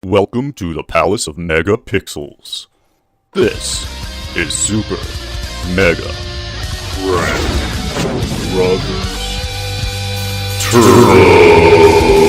Welcome to the Palace of Megapixels. This is Super Mega Brothers Turbo.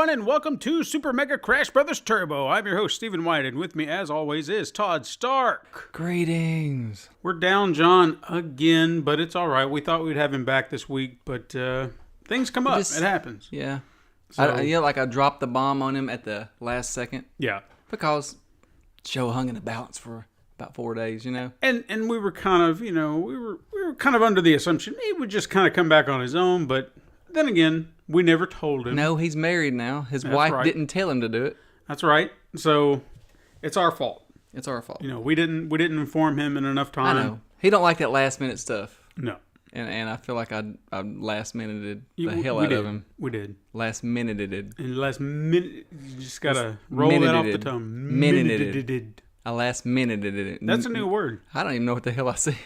And welcome to Super Mega Crash Brothers Turbo. I'm your host, Stephen White, and with me, as always, is Todd Stark. Greetings. We're down John again, but it's all right. We thought we'd have him back this week, but things come up. It happens. Yeah. So, I dropped the bomb on him at the last second. Yeah. Because show hung in the balance for about 4 days, you know. And we were kind of, we were kind of under the assumption he would just kind of come back on his own, but then again, we never told him. No, he's married now. His wife didn't tell him to do it. That's right. So it's our fault. It's our fault. We didn't inform him in enough time. I know. He don't like that last minute stuff. No. And I feel like I last minuted the hell out of him. We did. Last minuted. And last minute, you just gotta roll that off the tongue. Minuted. I last minuted it. That's a new word. I don't even know what the hell I said.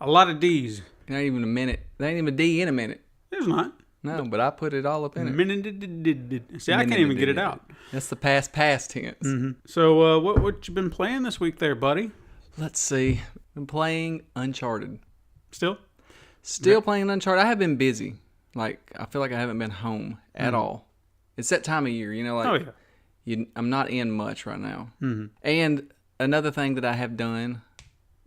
A lot of D's. Not even a minute. There ain't even a D in a minute. There's not. No, but I put it all up in it. See, I can't even get it out. That's the past tense. Mm-hmm. So, what you been playing this week there, buddy? Let's see. Been playing Uncharted. Still playing Uncharted. I have been busy. Like, I feel like I haven't been home at all. It's that time of year, I'm not in much right now. Mm-hmm. And another thing that I have done,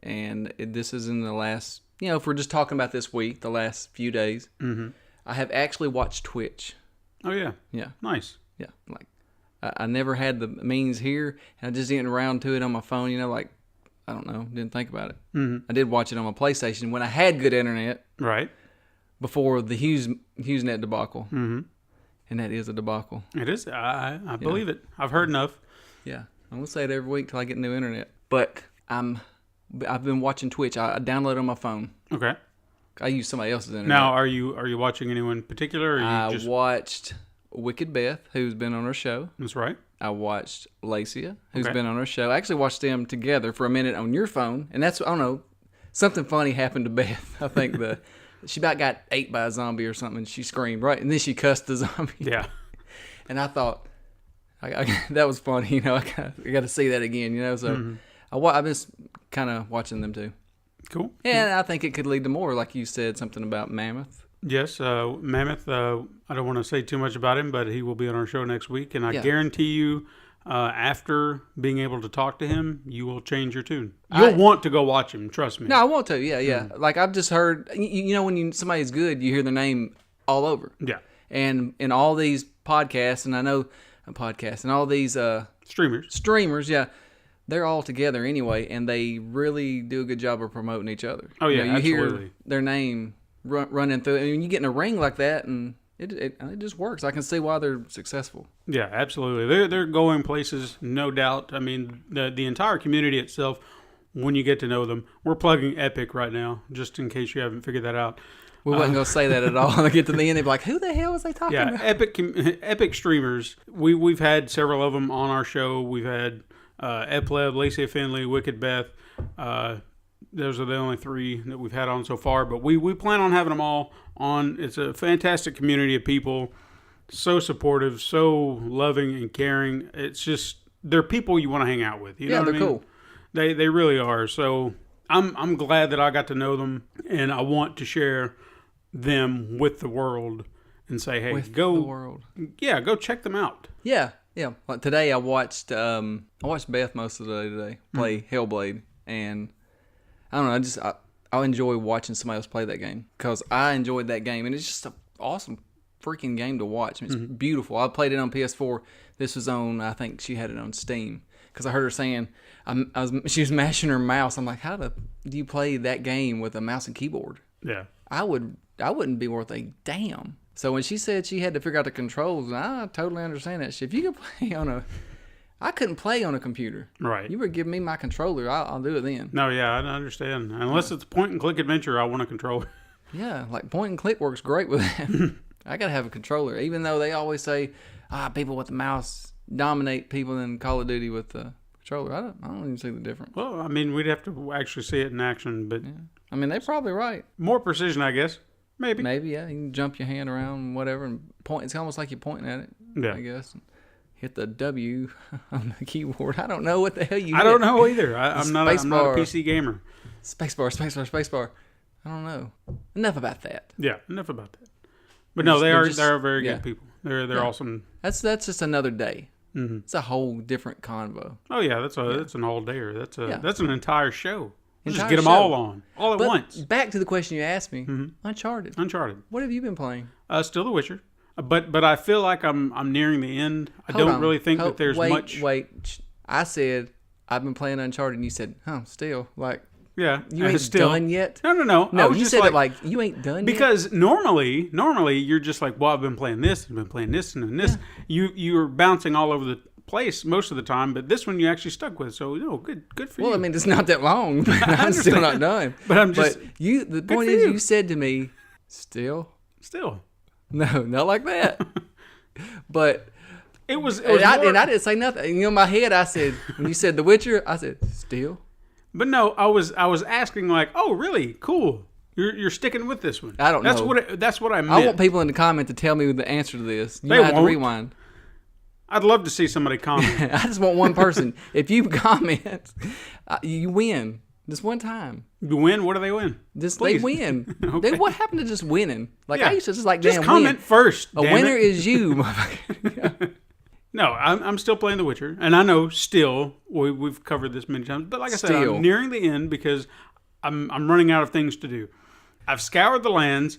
and this is in the last, if we're just talking about this week, the last few days, I have actually watched Twitch. Oh, yeah. Yeah. Nice. Yeah. Like, I never had the means here, and I just didn't around to it on my phone, I don't know, didn't think about it. Mm-hmm. I did watch it on my PlayStation when I had good internet. Right. Before the HughesNet debacle. Mm-hmm. And that is a debacle. It is. I believe it. I've heard enough. Yeah. I'm going to say it every week till I get new internet. But I've been watching Twitch. I download it on my phone. Okay. I use somebody else's internet. Now, are you watching anyone in particular? Or I watched Wicked Beth, who's been on our show. That's right. I watched Lacia, who's been on our show. I actually watched them together for a minute on your phone. And that's, I don't know, something funny happened to Beth. I think she about got ate by a zombie or something. And she screamed, right? And then she cussed the zombie. Yeah. And I thought, that was funny. I got to see that again, So I've been kind of watching them too. Cool. Yeah, I think it could lead to more, like you said, something about Mammoth. Yes, Mammoth, I don't want to say too much about him, but he will be on our show next week. And I guarantee you, after being able to talk to him, you will change your tune. You'll want to go watch him, trust me. No, I want to, yeah. Like, I've just heard, when somebody's good, you hear their name all over. Yeah. And in all these podcasts, and I know podcasts, and all these streamers, yeah. They're all together anyway, and they really do a good job of promoting each other. Oh, yeah, you absolutely. Hear their name running through it. I mean, you get in a ring like that, and it just works. I can see why they're successful. Yeah, absolutely. They're going places, no doubt. I mean, the entire community itself, when you get to know them, we're plugging Epic right now, just in case you haven't figured that out. We wasn't going to say that at all. I get to the end, they'd be like, who the hell was they talking about? Yeah, Epic streamers. We've had several of them on our show. We've had Epleb, Lacey Finley, Wicked Beth. Those are the only 3 that we've had on so far, but we plan on having them all on. It's a fantastic community of people, so supportive, so loving and caring. It's just, they're people you want to hang out with. You know what I mean? Cool. They really are. So I'm glad that I got to know them, and I want to share them with the world and say, hey, go check them out. Yeah. Yeah, like today I watched Beth most of the day today play Hellblade, and I don't know, I enjoy watching somebody else play that game because I enjoyed that game, and it's just an awesome freaking game to watch. I mean, it's beautiful. I played it on PS4. This was on, I think she had it on Steam because I heard her saying she was mashing her mouse. I'm like, how do you play that game with a mouse and keyboard? Yeah, I wouldn't be worth a damn. So when she said she had to figure out the controls, I totally understand that shit. If you could play on I couldn't play on a computer. Right. You were giving me my controller. I'll do it then. No, yeah, I understand. Unless it's a point-and-click adventure, I want a controller. Yeah, like point and click works great with that. I gotta have a controller, even though they always say, people with the mouse dominate people in Call of Duty with the controller. I don't even see the difference. Well, I mean, we'd have to actually see it in action, but I mean, they're probably right. more precision, I guess. Maybe, yeah. You can jump your hand around, whatever, and point. It's almost like you're pointing at it. Yeah. I guess. Hit the W on the keyboard. I don't know what the hell you. I don't know either. I'm not a PC gamer. Spacebar. I don't know. Enough about that. Yeah, enough about that. But no, they're very good people. They're awesome. That's just another day. Mm-hmm. It's a whole different convo. Oh yeah, that's an all dayer. That's an entire show. Just Entire get them show. all on all at once. Back to the question you asked me. Mm-hmm. Uncharted. What have you been playing? Still The Witcher, but I feel like I'm nearing the end. I don't really think that there's much. Wait, I said I've been playing Uncharted, and you said, still like. Yeah, you ain't done yet. No. No, you said it like you ain't done because yet. Normally you're just like, well, I've been playing this, and this. Yeah. You're bouncing all over the place most of the time, but this one you actually stuck with. So good for you. Well, I mean, it's not that long, but I'm still not done. But I'm just. But the point is, you said to me, still. No, not like that. But it was. And I didn't say nothing. In my head, I said when you said The Witcher, I said still. But no, I was asking like, oh, really? Cool. You're sticking with this one. I don't know. That's what I meant. I want people in the comment to tell me the answer to this. You might have to rewind. I'd love to see somebody comment. I just want one person. If you comment, you win. Just one time. You win? What do they win? They win. Okay. What happened to just winning? Like I used to just like just damn comment win. First. A winner is you, motherfucker. No, I'm still playing The Witcher, and I know still we've covered this many times, but like I said, I'm nearing the end because I'm running out of things to do. I've scoured the lands.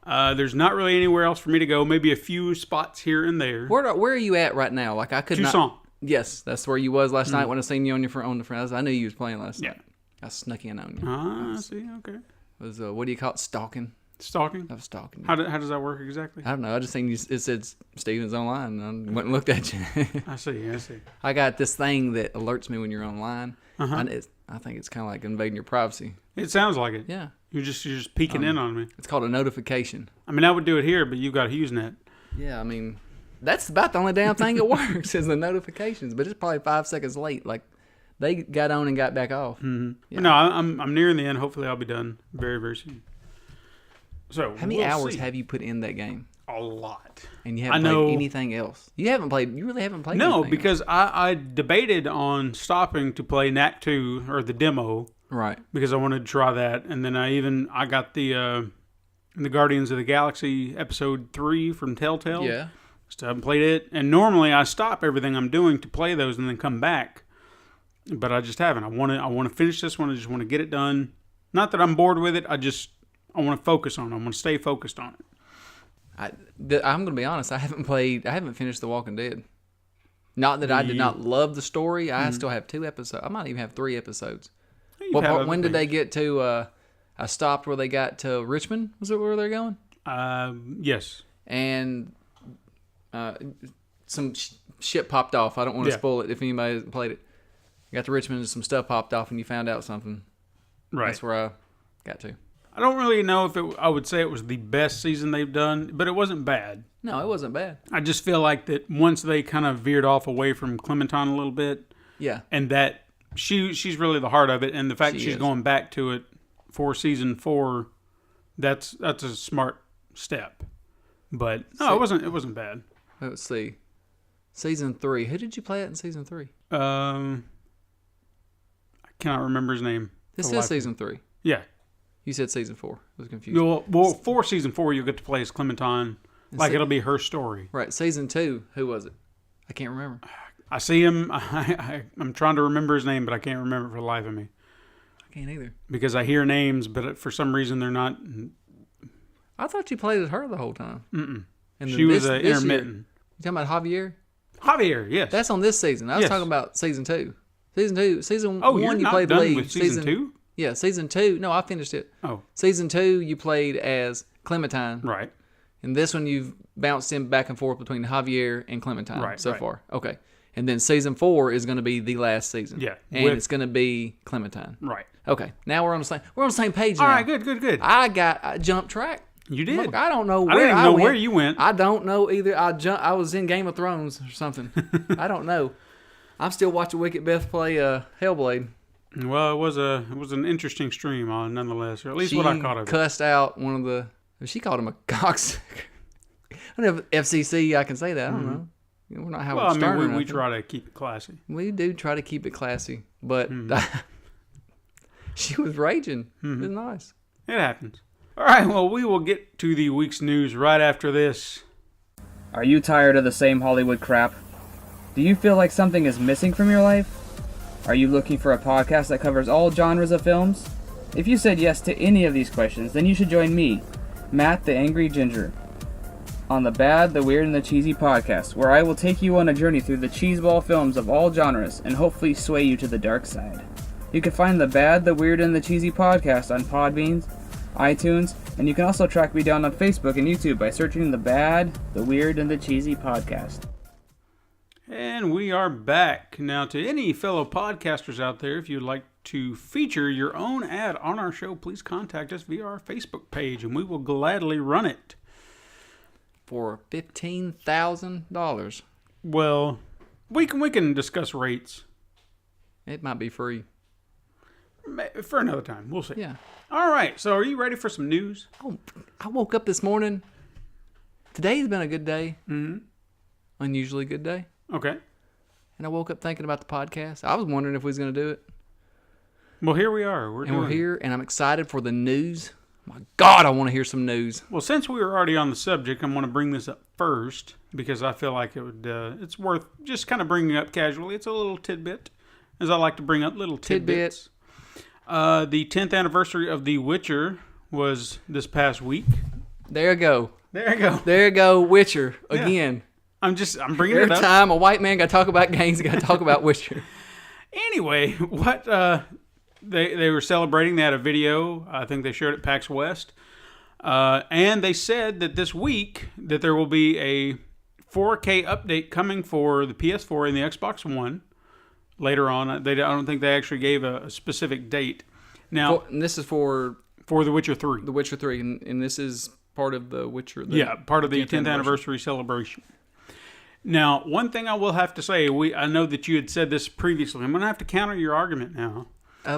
There's not really anywhere else for me to go. Maybe a few spots here and there. Where are you at right now? Like I could Tucson. Yes, that's where you was last night when I seen you on the front. I knew you was playing last night. I snuck in on you. I see. Okay. It was what do you call it? Stalking. Stalking? I was stalking you. How does that work exactly? I don't know. I just seen you. It said Steven's online, and I went and looked at you. I see. I got this thing that alerts me when you're online. Uh-huh. I think it's kind of like invading your privacy. It sounds like it. Yeah. You're just peeking in on me. It's called a notification. I mean, I would do it here, but you've got HughesNet. Yeah, I mean, that's about the only damn thing that works is the notifications. But it's probably 5 seconds late. Like they got on and got back off. Mm-hmm. Yeah. No, I'm nearing the end. Hopefully, I'll be done very, very soon. So how many hours have you put in that game? A lot. And you haven't played anything else? You really haven't played anything No, because I debated on stopping to play Knack 2 or the demo. Right. Because I wanted to try that. And then I got the Guardians of the Galaxy Episode 3 from Telltale. Yeah. Still haven't played it. And normally I stop everything I'm doing to play those and then come back. But I just haven't. I want to finish this one. I just want to get it done. Not that I'm bored with it. I want to focus on it. I want to stay focused on it. I'm going to be honest. I haven't finished The Walking Dead. Not that I did not love the story. I still have 2 episodes. I might even have 3 episodes. When did they get to? I stopped where they got to Richmond. Was it where they're going? Yes. And some shit popped off. I don't want to spoil it if anybody hasn't played it. I got to Richmond and some stuff popped off, and you found out something. Right. That's where I got to. I don't really know if I would say it was the best season they've done, but it wasn't bad. No, it wasn't bad. I just feel like that once they kind of veered off away from Clementine a little bit. Yeah. And that she's really the heart of it, and the fact she's going back to it for season 4, that's a smart step. But no, it wasn't bad. Let's see. Season 3. Who did you play it in season 3? I cannot remember his name. This is season 3. Yeah. You said season 4. I was confused. Well, for season 4, you'll get to play as Clementine. It'll be her story. Right. Season 2, who was it? I can't remember. I see him. I'm trying to remember his name, but I can't remember it for the life of me. I can't either. Because I hear names, but for some reason they're not. I thought you played as her the whole time. Mm-mm. And she was intermittent. You talking about Javier? Javier, yes. That's on this season. I was talking about season 2. Season 1 you're you not played done lead. With season 2? Yeah, season 2. No, I finished it. Oh. Season 2 you played as Clementine. Right. And this one you've bounced in back and forth between Javier and Clementine so far. Okay. And then season 4 is going to be the last season. Yeah. And it's going to be Clementine. Right. Okay. Now we're on the same page now. All right, good. I jumped track. You did. Look, I don't know where I didn't even know went. where you went. I don't know either. I was in Game of Thrones or something. I don't know. I'm still watching Wicked Beth play Hellblade. Well, it was an interesting stream, nonetheless, or at least what I caught of it. She cussed out one of the... She called him a cocksucker. I don't know if FCC, I can say that. I don't know. We're not Howard Stern. Well, I mean, we try to keep it classy. We do try to keep it classy, but she was raging. It was nice. It happens. All right, well, we will get to the week's news right after this. Are you tired of the same Hollywood crap? Do you feel like something is missing from your life? Are you looking for a podcast that covers all genres of films? If you said yes to any of these questions, then you should join me, Matt the Angry Ginger, on the Bad, the Weird, and the Cheesy podcast, where I will take you on a journey through the cheeseball films of all genres and hopefully sway you to the dark side. You can find the Bad, the Weird, and the Cheesy podcast on Podbean, iTunes, and you can also track me down on Facebook and YouTube by searching the Bad, the Weird, and the Cheesy podcast. And we are back. Now, to any fellow podcasters out there, if you'd like to feature your own ad on our show, please contact us via our Facebook page, and we will gladly run it. For $15,000. Well, we can discuss rates. It might be free. For another time. We'll see. Yeah. All right. So are you ready for some news? Oh, I woke up this morning. Today's been a good day. Mm-hmm. Unusually good day. Okay. And I woke up thinking about the podcast. I was wondering if we was going to do it. Well, here we are. We're here, and I'm excited for the news. My God, I want to hear some news. Well, since we were already on the subject, I'm going to bring this up first because I feel like it's worth just kind of bringing up casually. It's a little tidbit, as I like to bring up little tidbits. The 10th anniversary of The Witcher was this past week. There you go. There you go, Witcher again. I'm bringing it up. Every time a white man got to talk about games, he got to talk about Witcher. Anyway, what they were celebrating. They had a video. I think they showed it at PAX West. And they said that this week that there will be a 4K update coming for the PS4 and the Xbox One later on. I don't think they actually gave a specific date. Now, and this is for The Witcher 3. The Witcher 3, and this is part of The Witcher. Part of the 10th anniversary celebration. Now, one thing I will have to say, I know that you had said this previously. I'm going to have to counter your argument now.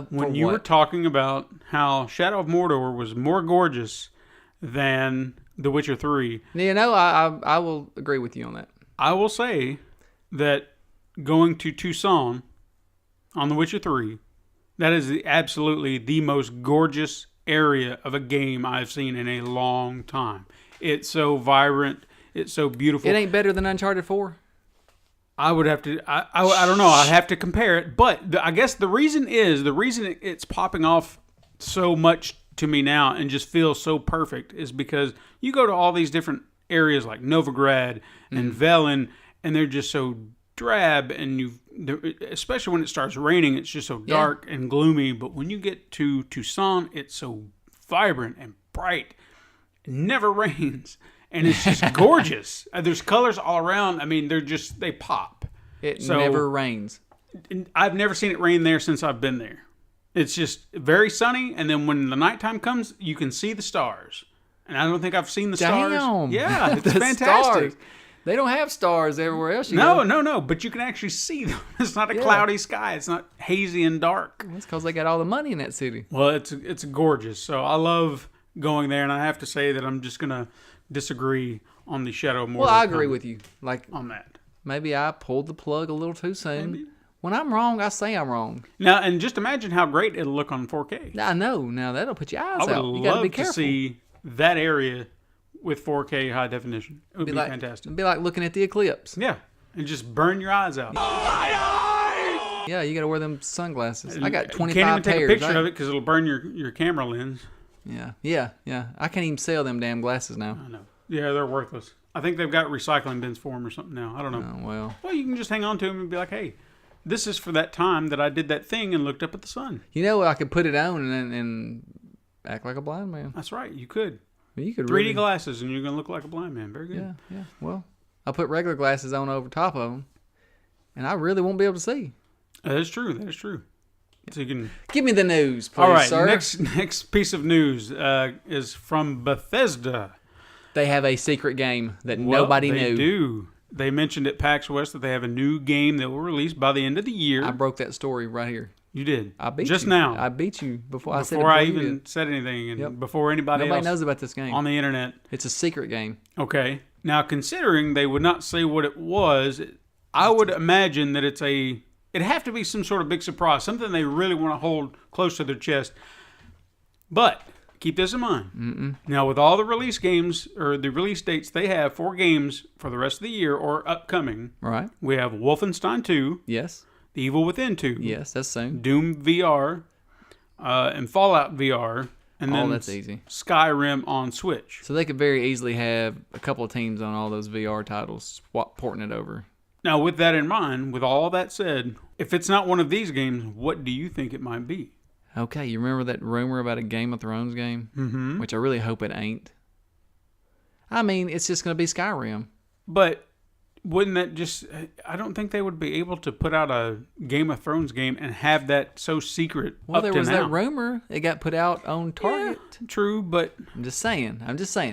When you were talking about how Shadow of Mordor was more gorgeous than The Witcher 3. You know, I will agree with you on that. I will say that going to Tucson on The Witcher 3, that is absolutely the most gorgeous area of a game I've seen in a long time. It's so vibrant. It's so beautiful. It ain't better than Uncharted 4? I would have to, I don't know, I'd have to compare it. But I guess the reason it's popping off so much to me now and just feels so perfect is because you go to all these different areas like Novigrad and Velen, and they're just so drab, and especially when it starts raining, it's just so dark and gloomy. But when you get to Tucson, it's so vibrant and bright. It never rains. And it's just gorgeous. There's colors all around. I mean, they pop. It never rains. I've never seen it rain there since I've been there. It's just very sunny, and then when the nighttime comes, you can see the stars. And I don't think I've seen the stars. Yeah, it's fantastic. Stars. They don't have stars everywhere else. No. But you can actually see them. It's not a cloudy sky. It's not hazy and dark. That's because they got all the money in that city. Well, it's gorgeous. So I love going there, and I have to say that I'm just going to disagree on the Shadow of Mordor. Well, I agree with you. Like on that. Maybe I pulled the plug a little too soon. Maybe. When I'm wrong, I say I'm wrong. Now, and just imagine how great it'll look on 4K. I know. Now, that'll put your eyes out. I would love to see that area with 4K high definition. It would be fantastic. It'd be like looking at the eclipse. Yeah. And just burn your eyes out. Yeah, you got to wear them sunglasses. I got 25 pairs. You can't even take a picture of it because it'll burn your camera lens. Yeah. I can't even sell them damn glasses now. I know. Yeah, they're worthless. I think they've got recycling bins for them or something now. I don't know. Oh, well, you can just hang on to them and be like, hey, this is for that time that I did that thing and looked up at the sun. You know, I could put it on and act like a blind man. That's right. You could. You could 3D glasses and you're going to look like a blind man. Very good. Yeah. Well, I'll put regular glasses on over top of them. and I really won't be able to see. That is true. That is true. So you can Give me the news, please, all right. sir. Next piece of news is from Bethesda. They have a secret game that Well, nobody they knew. do. They mentioned at PAX West that they have a new game that will release by the end of the year. I broke that story right here. You did. I beat just you. now. I beat you before I said it. Before I you even did. said anything, and Yep. before anybody Nobody else knows about this game. on the internet. It's a secret game. Okay. Now, considering they would not say what it was, I would imagine that it'd have to be some sort of big surprise, something they really want to hold close to their chest. But keep this in mind. Now, with all the release games, or the release dates they have for games for the rest of the year or upcoming, All right. we have Wolfenstein 2, Yes. The Evil Within 2, Yes, that's soon. Doom VR, and Fallout VR, and then that's easy. Skyrim on Switch. So they could very easily have a couple of teams on all those VR titles, porting it over. Now, with that in mind, with all that said, if it's not one of these games, what do you think it might be? Okay, you remember that rumor about a Game of Thrones game? Mm-hmm. Which I really hope it ain't. I mean, it's just going to be Skyrim. But wouldn't that just... I don't think they would be able to put out a Game of Thrones game and have that so secret Well, up there to was now. that rumor. It got put out on Target. Yeah, true, but... I'm just saying.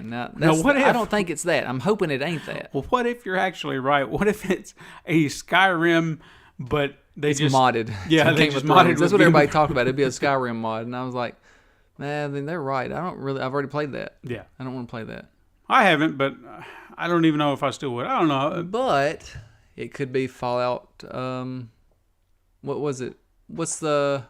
Now, what I if- don't think it's that. I'm hoping it ain't that. Well, what if you're actually right? What if it's a Skyrim, but they It's just... modded. Yeah, to they Game just of Thrones. modded That's with what Game everybody of- talked about. It'd be a Skyrim mod, and I was like, man, then they're right. I've already played that. Yeah. I don't want to play that. I haven't, but I don't even know if I still would. I don't know. But it could be Fallout. What was it? What's the?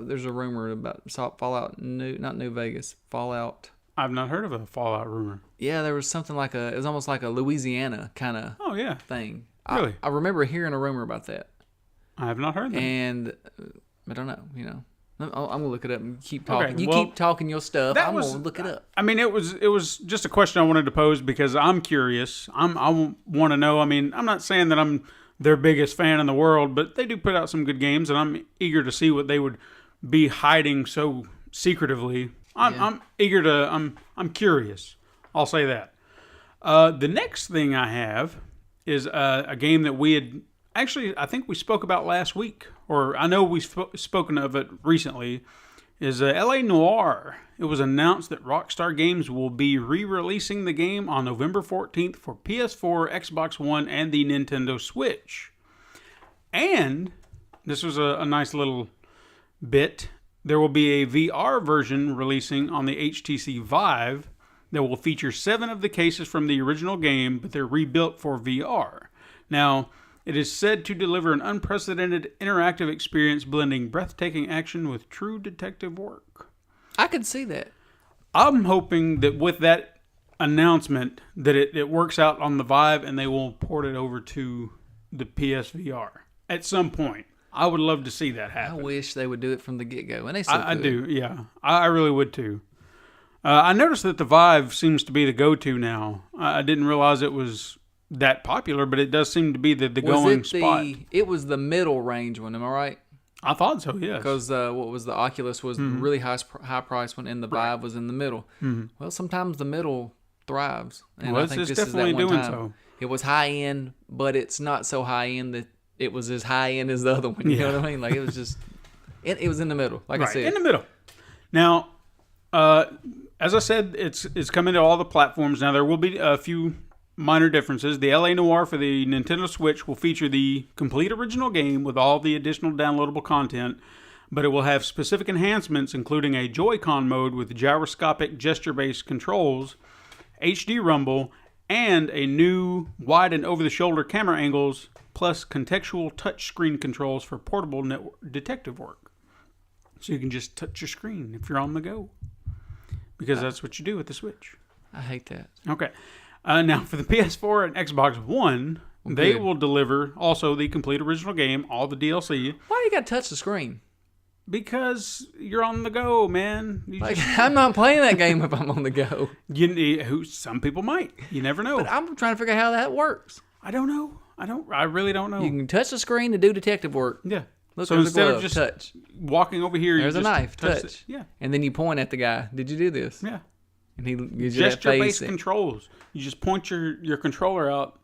There's a rumor about Fallout not New Vegas. Fallout. I've not heard of a Fallout rumor. Yeah, there was something like it was almost like a Louisiana kind of Oh, yeah. thing. Really? I remember hearing a rumor about that, I have not heard that. and I don't know. I'm gonna look it up and keep talking. Okay, You well, keep talking your stuff. that I'm was- gonna look it up. I mean, it was just a question I wanted to pose because I'm curious. I want to know. I mean, I'm not saying that I'm their biggest fan in the world, but they do put out some good games, and I'm eager to see what they would be hiding so secretively. I'm eager to. I'm curious. I'll say that. The next thing I have is a game that we had actually, I think we spoke about last week, or I know we've spoken of it recently. Is LA Noire. It was announced that Rockstar Games will be re-releasing the game on November 14th for PS4, Xbox One, and the Nintendo Switch. And this was a nice little bit. There will be a VR version releasing on the HTC Vive that will feature 7 of the cases from the original game, but they're rebuilt for VR. Now, it is said to deliver an unprecedented interactive experience blending breathtaking action with true detective work. I could see that. I'm hoping that with that announcement that it works out on the Vive and they will port it over to the PSVR at some point. I would love to see that I happen. wish they would do it from the get-go, and they still I could. do, yeah. I really would too. I noticed that the Vive seems to be the go-to now. I didn't realize it was that popular, but it does seem to be the going spot. It was the middle range one, am I right? I thought so, yes. Because what was the Oculus was the really high price one, and the Vive was in the middle. Mm-hmm. Well, sometimes the middle thrives, and Well, I think it's this is that definitely one doing time. so. It was high end, but it's not so high end that it was as high end as the other one. You know what I mean? Like it was just, it was in the middle. Like I Right, said, in the middle. Now, as I said, it's coming to all the platforms. Now, there will be a few minor differences. The LA Noire for the Nintendo Switch will feature the complete original game with all the additional downloadable content, but it will have specific enhancements, including a Joy-Con mode with gyroscopic gesture-based controls, HD rumble, and a new wide and over-the-shoulder camera angles, plus contextual touchscreen controls for portable detective work. So you can just touch your screen if you're on the go, because that's what you do with the Switch. I hate that. Okay. Now, for the PS4 and Xbox One, they will deliver also the complete original game, all the DLC, Why do you got to touch the screen? because you're on the go, man. Like I'm not playing that game if I'm on the go. Some people might. You never know. But I'm trying to figure out how that works. I don't know. I really don't know. You can touch the screen to do detective work. Yeah. Look, So there's a instead glove. of just touch, walking over here, there's you a just knife. Touch. it. Yeah. And then you point at the guy. Did you do this? Yeah. And he gives you that Gesture-based face. controls. You just point your controller out,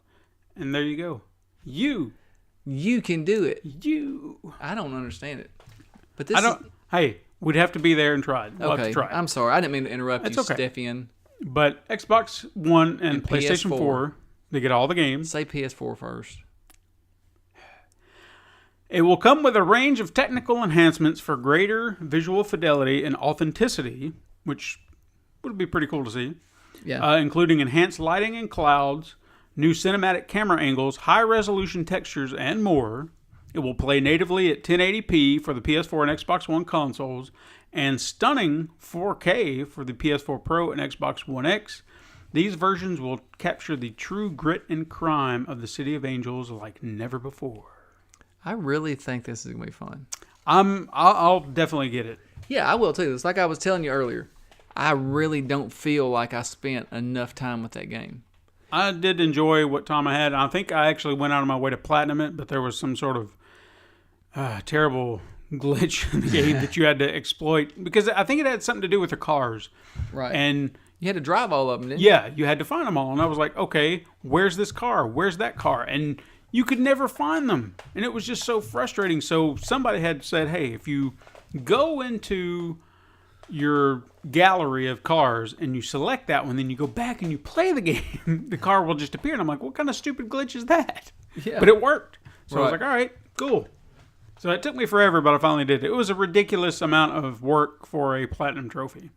and there you go. You You can do it. You. I don't understand it. But this I don't. Hey, we'd have to be there and try it. We'll have okay. to try it. I'm sorry. I didn't mean to interrupt That's you, okay. Steffian. But Xbox One and PlayStation PS4. 4, they get all the games. Say PS4 first. It will come with a range of technical enhancements for greater visual fidelity and authenticity, which would be pretty cool to see. Yeah. Including enhanced lighting and clouds, new cinematic camera angles, high-resolution textures, and more. It will play natively at 1080p for the PS4 and Xbox One consoles, and stunning 4K for the PS4 Pro and Xbox One X. These versions will capture the true grit and crime of the City of Angels like never before. I really think this is going to be fun. I'll definitely get it. Yeah, I will too. It's like I was telling you earlier. I really don't feel like I spent enough time with that game. I did enjoy what time I had. I think I actually went out of my way to platinum it, but there was some sort of terrible glitch in the game that you had to exploit, because I think it had something to do with the cars. Right. And you had to drive all of them, didn't you? yeah, you had to find them all. And I was like, okay, where's this car? Where's that car? And you could never find them. And it was just so frustrating. So somebody had said, hey, if you go into your gallery of cars and you select that one, then you go back and you play the game, the car will just appear. And I'm like, what kind of stupid glitch is that? Yeah. But it worked. So I was Right. like, all right, cool. So it took me forever, but I finally did it. It was a ridiculous amount of work for a platinum trophy,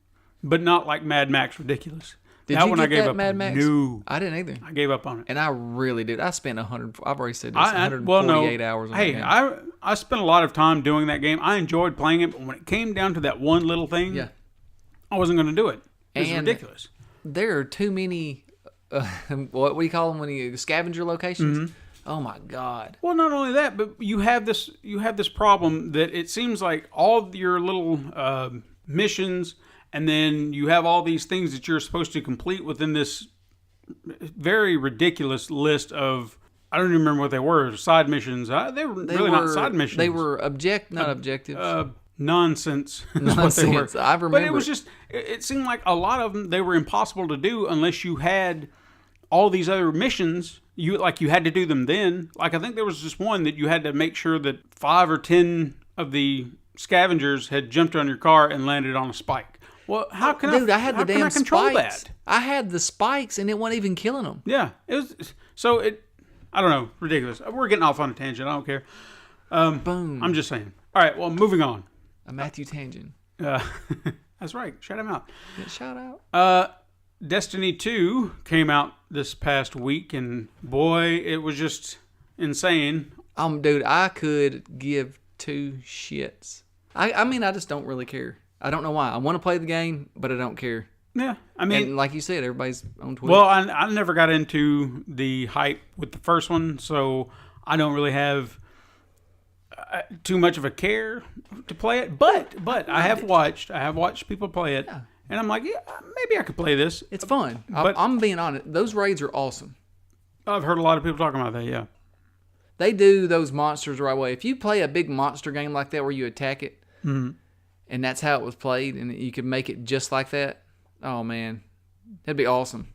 but not like Mad Max ridiculous. Did that you one get I gave that up Mad on. Max? No, I didn't either. I gave up on it. And I really did. I spent 100. I've already said this. Well, 148 no. hours on Hey, that game. I spent a lot of time doing that game. I enjoyed playing it, but when it came down to that one little thing, Yeah. I wasn't going to do it. It was And ridiculous. There are too many. What do you call them when you scavenger locations? Mm-hmm. Oh my God. Well, not only that, but you have this problem that it seems like all of your little missions, and then you have all these things that you're supposed to complete within this very ridiculous list of, I don't even remember what they were, side missions. They were really not side missions. They were objectives. Nonsense. is what Nonsense. they were. I remember. But it was just, it seemed like a lot of them, they were impossible to do unless you had all these other missions. You had to do them then. Like, I think there was just one that you had to make sure that 5 or 10 of the scavengers had jumped on your car and landed on a spike. Well, how can Dude, I had the damn control spikes. that? I had the spikes and it wasn't even killing them. Yeah, it was. So I don't know, ridiculous. We're getting off on a tangent. I don't care. Boom. I'm just saying. All right, well, moving on. A Matthew Tangent. That's right. Shout him out. Shout out. Destiny 2 came out this past week, and boy, it was just insane. Dude, I could give two shits. I mean, I just don't really care. I don't know why. I want to play the game, but I don't care. Yeah, I mean, And like you said, everybody's on Twitter. well, I never got into the hype with the first one, so I don't really have too much of a care to play it. But I have watched people play it, and I'm like, yeah, maybe I could play this. It's fun. But I'm being honest. Those raids are awesome. I've heard a lot of people talking about that. Yeah, They do those monsters the right way. If you play a big monster game like that where you attack it, and that's how it was played, and you could make it just like that, oh man, that'd be awesome.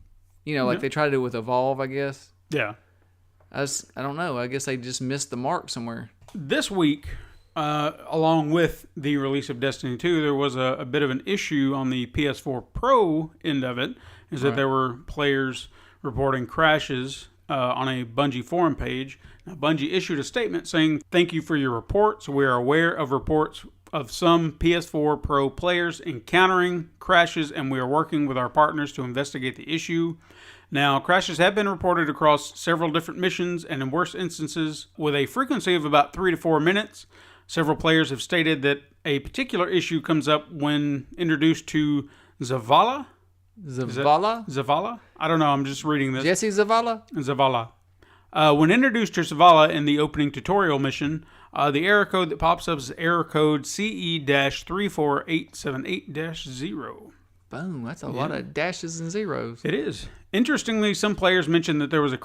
You know, like they try to do with Evolve, I guess. yeah. I don't know. I guess they just missed the mark somewhere. This week, along with the release of Destiny 2, there was a bit of an issue on the PS4 Pro end of it, is that there were players reporting crashes on a Bungie forum page. Now, Bungie issued a statement saying, "Thank you for your reports. We are aware of reports of some PS4 Pro players encountering crashes, and we are working with our partners to investigate the issue." Now, crashes have been reported across several different missions, and in worse instances, with a frequency of about 3 to 4 minutes. Several players have stated that a particular issue comes up when introduced to Zavala. Zavala? I don't know, I'm just reading this. Jesse Zavala? Zavala. When introduced to Zavala in the opening tutorial mission, the error code that pops up is error code CE-34878-0. Boom, that's a lot of dashes and zeros. It is. Interestingly, some players mentioned that this was a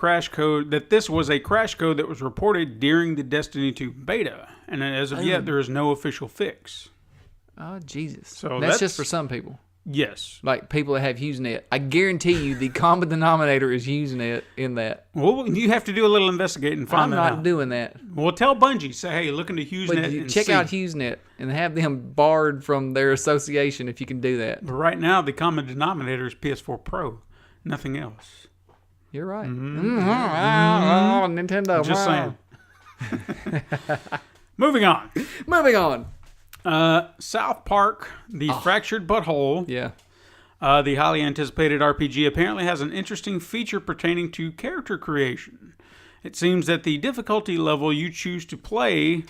crash code that was reported during the Destiny 2 beta, and as of yet, there is no official fix. Oh, Jesus. So that's just for some people. Yes. Like people that have HughesNet. I guarantee you the common denominator is HughesNet in that. Well, you have to do a little investigating and find I'm that not out. doing that. Well, tell Bungie. Say, hey, look into But HughesNet you and check see. out HughesNet and have them barred from their association if you can do that. But right now, the common denominator is PS4 Pro. Nothing else. You're right. Nintendo. Just wow. saying. Moving on. Moving on. South Park, The Fractured Butthole. Yeah. The highly anticipated RPG apparently has an interesting feature pertaining to character creation. It seems that the difficulty level you choose to play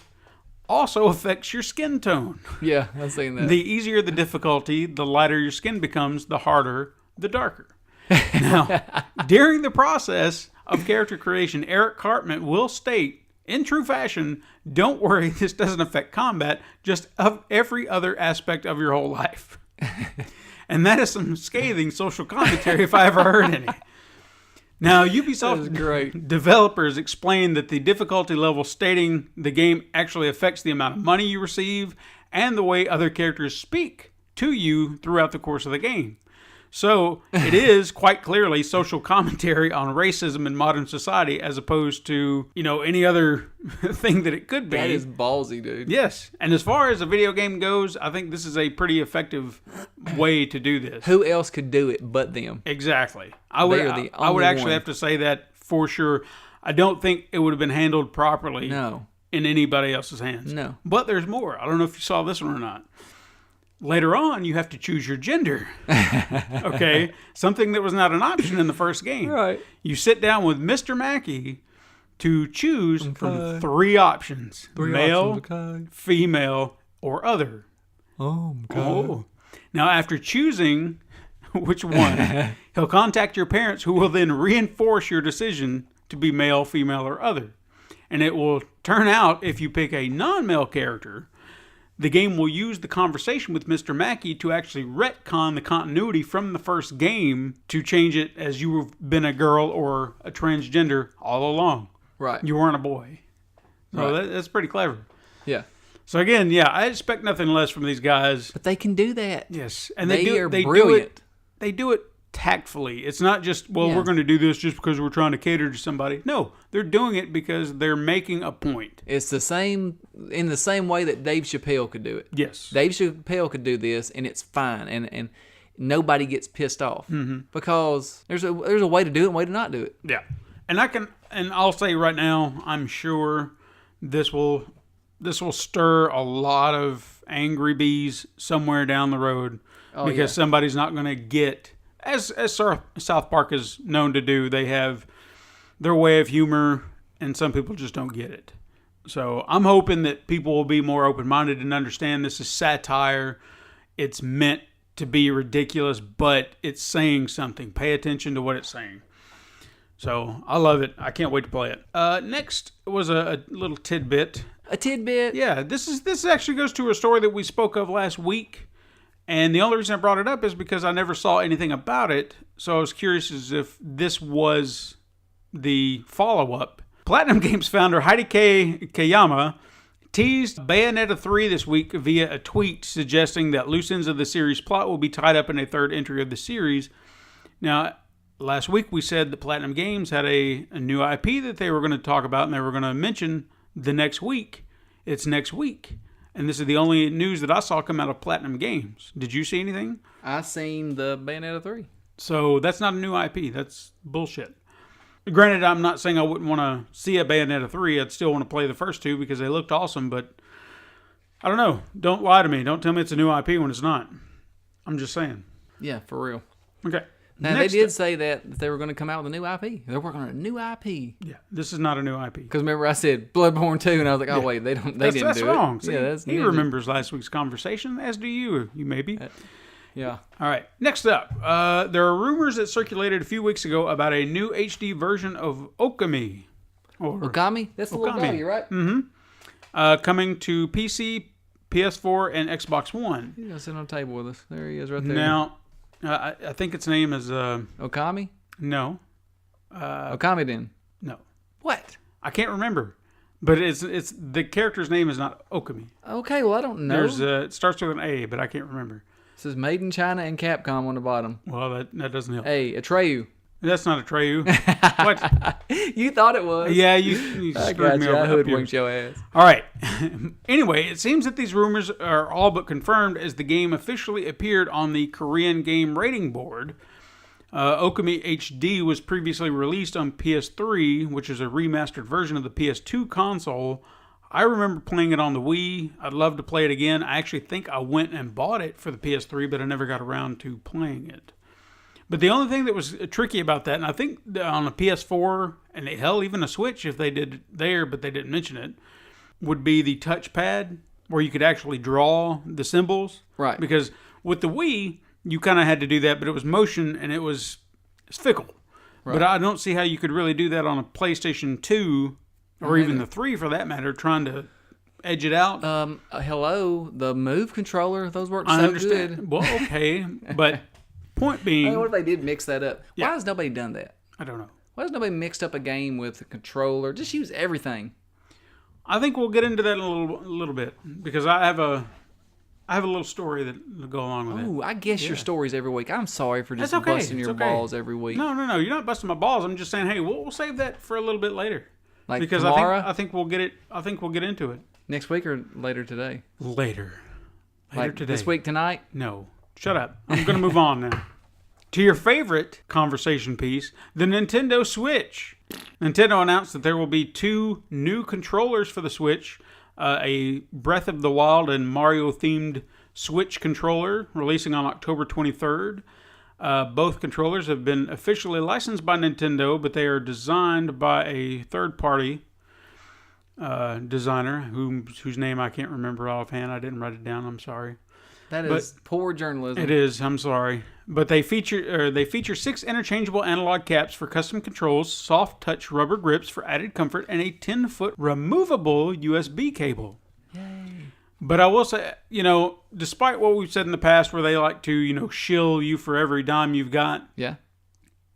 also affects your skin tone. Yeah, I've seen that. The easier the difficulty, the lighter your skin becomes, the harder, the darker. Now, during the process of character creation, Eric Cartman will state, in true fashion, don't worry, this doesn't affect combat, just of every other aspect of your whole life. And that is some scathing social commentary if I ever heard any. Now, Ubisoft developers explain that the difficulty level stating the game actually affects the amount of money you receive and the way other characters speak to you throughout the course of the game. So it is quite clearly social commentary on racism in modern society as opposed to, any other thing that it could be. That is ballsy, dude. Yes. And as far as a video game goes, I think this is a pretty effective way to do this. Who else could do it but them? Exactly. I would only actually one. have to say that for sure. I don't think it would have been handled properly in anybody else's hands. No. But there's more. I don't know if you saw this one or not. Later on, you have to choose your gender. Okay? Something that was not an option in the first game. Right. You sit down with Mr. Mackey to choose from 3 options. Male, female, or other. Oh. Now, after choosing which one, he'll contact your parents who will then reinforce your decision to be male, female, or other. And it will turn out, if you pick a non-male character, the game will use the conversation with Mr. Mackey to actually retcon the continuity from the first game to change it as you've been a girl or a transgender all along. Right. You weren't a boy. So that's pretty clever. Yeah. So again, I expect nothing less from these guys. But they can do that. Yes. And they are brilliant. They do it tactfully. It's not just, we're going to do this just because we're trying to cater to somebody. No, they're doing it because they're making a point. It's the same way that Dave Chappelle could do it. Yes. Dave Chappelle could do this, and it's fine, and nobody gets pissed off because there's a way to do it and a way to not do it. Yeah, and I'll say right now, I'm sure this will stir a lot of angry bees somewhere down the road because somebody's not going to get. As South Park is known to do, they have their way of humor, and some people just don't get it. So I'm hoping that people will be more open-minded and understand this is satire. It's meant to be ridiculous, but it's saying something. Pay attention to what it's saying. So I love it. I can't wait to play it. Next was a little tidbit. A tidbit? Yeah, this actually goes to a story that we spoke of last week. And the only reason I brought it up is because I never saw anything about it. So I was curious as if this was the follow-up. Platinum Games founder Heidi Kayama teased Bayonetta 3 this week via a tweet suggesting that loose ends of the series plot will be tied up in a third entry of the series. Now, last week we said that Platinum Games had a new IP that they were going to talk about and they were going to mention the next week. It's next week. And this is the only news that I saw come out of Platinum Games. Did you see anything? I seen the Bayonetta 3. So that's not a new IP. That's bullshit. Granted, I'm not saying I wouldn't want to see a Bayonetta 3. I'd still want to play the first 2 because they looked awesome. But I don't know. Don't lie to me. Don't tell me it's a new IP when it's not. I'm just saying. Yeah, for real. Okay. Now, they did say that they were going to come out with a new IP. They're working on a new IP. Yeah, this is not a new IP. Because remember I said Bloodborne 2, and I was like, wait, they didn't do it. That's wrong. See, yeah, he remembers last week's conversation, as do you maybe. Yeah. All right, next up. There are rumors that circulated a few weeks ago about a new HD version of Okami. Okami? That's the little doggy, right? Mm-hmm. Coming to PC, PS4, and Xbox One. He's going to sit on a table with us. There he is right there. Now, I think its name is... Okami? No. Okami then? No. What? I can't remember. But it's the character's name is not Okami. Okay, well, I don't know. It starts with an A, but I can't remember. says Made in China and Capcom on the bottom. Well, that doesn't help. Hey, Atreyu. That's not a Treyu. What? You thought it was. Yeah, you I screwed got me you. I over. hoodwinked your ass. All right. Anyway, it seems that these rumors are all but confirmed as the game officially appeared on the Korean Game Rating Board. Okami HD was previously released on PS3, which is a remastered version of the PS2 console. I remember playing it on the Wii. I'd love to play it again. I actually think I went and bought it for the PS3, but I never got around to playing it. But the only thing that was tricky about that, and I think on a PS4, and hell, even a Switch, if they did it there, but they didn't mention it, would be the touchpad, where you could actually draw the symbols. Right. Because with the Wii, you kind of had to do that, but it was motion, and it's fickle. Right. But I don't see how you could really do that on a PlayStation 2, or even the 3 for that matter, trying to edge it out. Hello, the Move controller, those work I so understand. good. Well, okay, but point being... What if they did mix that up? Yeah. Why has nobody done that? I don't know. Why has nobody mixed up a game with a controller? Just use everything. I think we'll get into that in a little bit, because I have a little story that will go along with it. Oh, I guess your stories every week. I'm sorry for just That's okay. busting your balls every week. No, you're not busting my balls. I'm just saying, hey, we'll save that for a little bit later. Like because tomorrow? I think we'll get it. I think we'll get into it Next week or later today? later Like today. this week tonight? No, shut up. I'm going to move on now. To your favorite conversation piece, the Nintendo Switch. Nintendo announced that there will be 2 new controllers for the Switch, a Breath of the Wild and Mario-themed Switch controller releasing on October 23rd. Both controllers have been officially licensed by Nintendo, but they are designed by a third-party designer whose name I can't remember offhand. I didn't write it down. I'm sorry. That is poor journalism. It is. I'm sorry. But they feature 6 interchangeable analog caps for custom controls, soft touch rubber grips for added comfort, and a 10-foot removable USB cable. Yay. But I will say, despite what we've said in the past where they like to, shill you for every dime you've got, Yeah.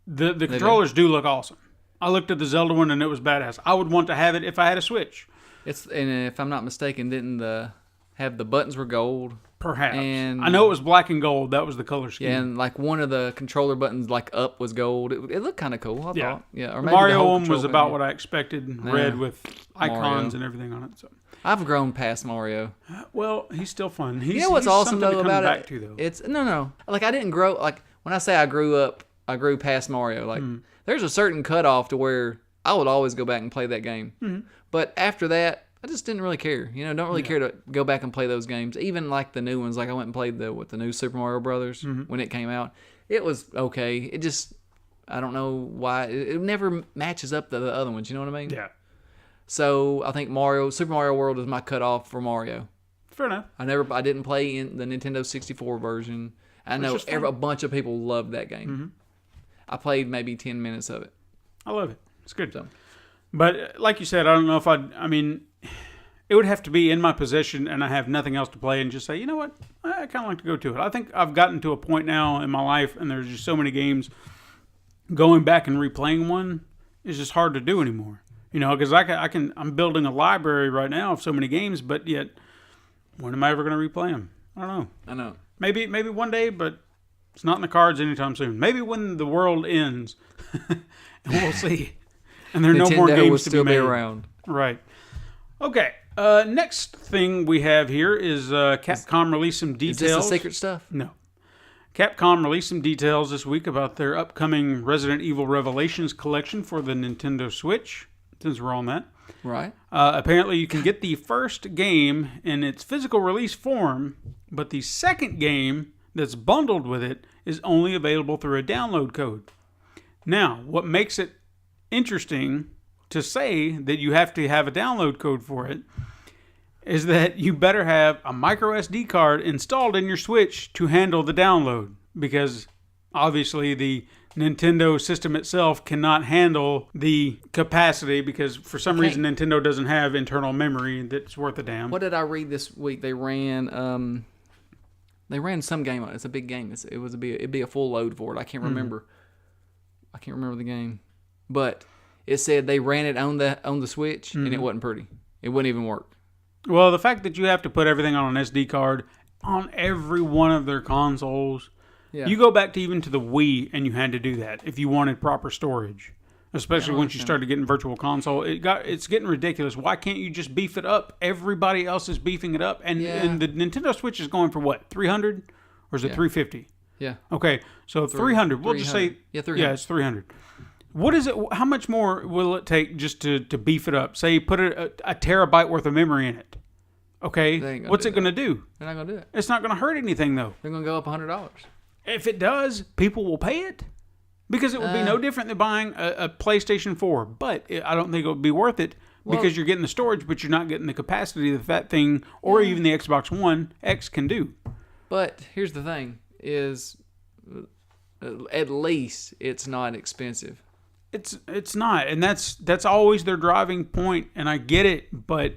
the controllers do look awesome. I looked at the Zelda one and it was badass. I would want to have it if I had a Switch. And if I'm not mistaken, didn't have the buttons were gold? Perhaps. And I know it was black and gold. That was the color scheme. Yeah, and like one of the controller buttons, like up, was gold. It looked kind of cool. I thought. Yeah. Or The maybe Mario the whole one was control about thing, what I expected. Red with icons Mario. and everything on it. So. I've grown past Mario. Well, he's still fun. You know what's awesome though about back it? To, though. It's no. Like I didn't grow. Like when I say I grew up, I grew past Mario. Like there's a certain cutoff to where I would always go back and play that game. Mm-hmm. But after that, I just didn't really care. Don't really care to go back and play those games. Even like the new ones. Like I went and played the new Super Mario Brothers when it came out. It was okay. It just, I don't know why. It never matches up to the other ones. You know what I mean? Yeah. So I think Super Mario World is my cutoff for Mario. Fair enough. I didn't play in the Nintendo 64 version. I know a bunch of people loved that game. Mm-hmm. I played maybe 10 minutes of it. I love it. It's good. So. But like you said, I don't know if I mean, it would have to be in my possession and I have nothing else to play and just say, you know what, I kind of like to go to it. I think I've gotten to a point now in my life and there's just so many games, going back and replaying one is just hard to do anymore. Because I'm building a library right now of so many games, but yet, when am I ever going to replay them? I don't know. I know. Maybe one day, but it's not in the cards anytime soon. Maybe when the world ends, and we'll see. And there are no more games to be made. Around. Right. Okay. Next thing we have here is Capcom released some details. Is this the secret stuff? No. Capcom released some details this week about their upcoming Resident Evil Revelations collection for the Nintendo Switch, since we're on that. Right. Apparently, you can get the first game in its physical release form, but the second game that's bundled with it is only available through a download code. Now, what makes it interesting to say that you have to have a download code for it is that you better have a micro SD card installed in your Switch to handle the download, because obviously the Nintendo system itself cannot handle the capacity, because for some reason Nintendo doesn't have internal memory that's worth a damn. What did I read this week? They ran some game on it. It's a big game. It'd be a full load for it. I can't remember. I can't remember the game, but it said they ran it on the Switch and it wasn't pretty. It wouldn't even work. Well, the fact that you have to put everything on an SD card on every one of their consoles. Yeah. You go back to even to the Wii, and you had to do that if you wanted proper storage. Especially once you started getting Virtual Console, it's getting ridiculous. Why can't you just beef it up? Everybody else is beefing it up, and the Nintendo Switch is going for what, 300, or is it 350? Yeah. Okay, so 300. We'll just say 300. Yeah, it's 300. What is it? How much more will it take just to beef it up? Say you put a terabyte worth of memory in it. Okay, what's it going to do? They're not going to do it. It's not going to hurt anything though. They're going to go up $100. If it does, people will pay it. Because it would be no different than buying a PlayStation 4. But I don't think it would be worth it because you're getting the storage, but you're not getting the capacity that thing or even the Xbox One X can do. But here's the thing, is at least it's not expensive. It's not. And that's always their driving point, and I get it, but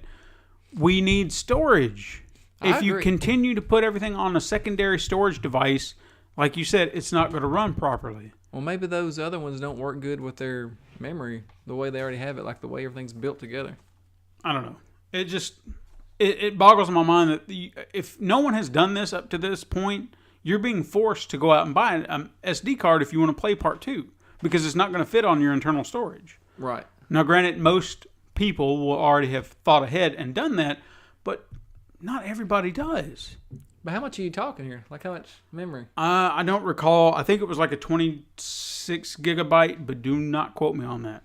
we need storage. If you continue to put everything on a secondary storage device, like you said, it's not going to run properly. Well, maybe those other ones don't work good with their memory, the way they already have it, like the way everything's built together. I don't know. It just, it boggles my mind that if no one has done this up to this point, you're being forced to go out and buy an SD card if you want to play part 2, because it's not going to fit on your internal storage. Right. Now, granted, most people will already have thought ahead and done that, but not everybody does. But how much are you talking here? Like how much memory? I don't recall. I think it was like a 26 gigabyte, but do not quote me on that.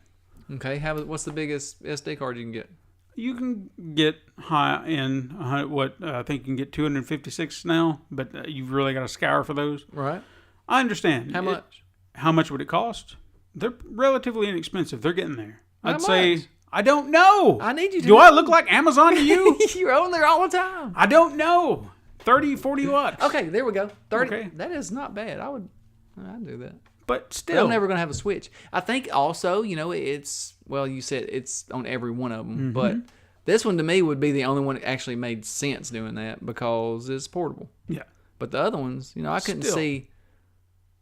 Okay. What's the biggest SD card you can get? You can get high end, I think you can get 256 now, but you've really got to scour for those. Right. I understand. How much? How much would it cost? They're relatively inexpensive. They're getting there. How I'd say, much? I don't know. I need you to Do know. I look like Amazon to you? You're on there all the time. I don't know. 30, 40 bucks. Okay, there we go. 30. Okay. That is not bad. I'd do that. But But still. I'm never going to have a Switch. I think also, it's, well, you said it's on every one of them, but this one to me would be the only one that actually made sense doing that because it's portable. Yeah. But the other ones, I couldn't see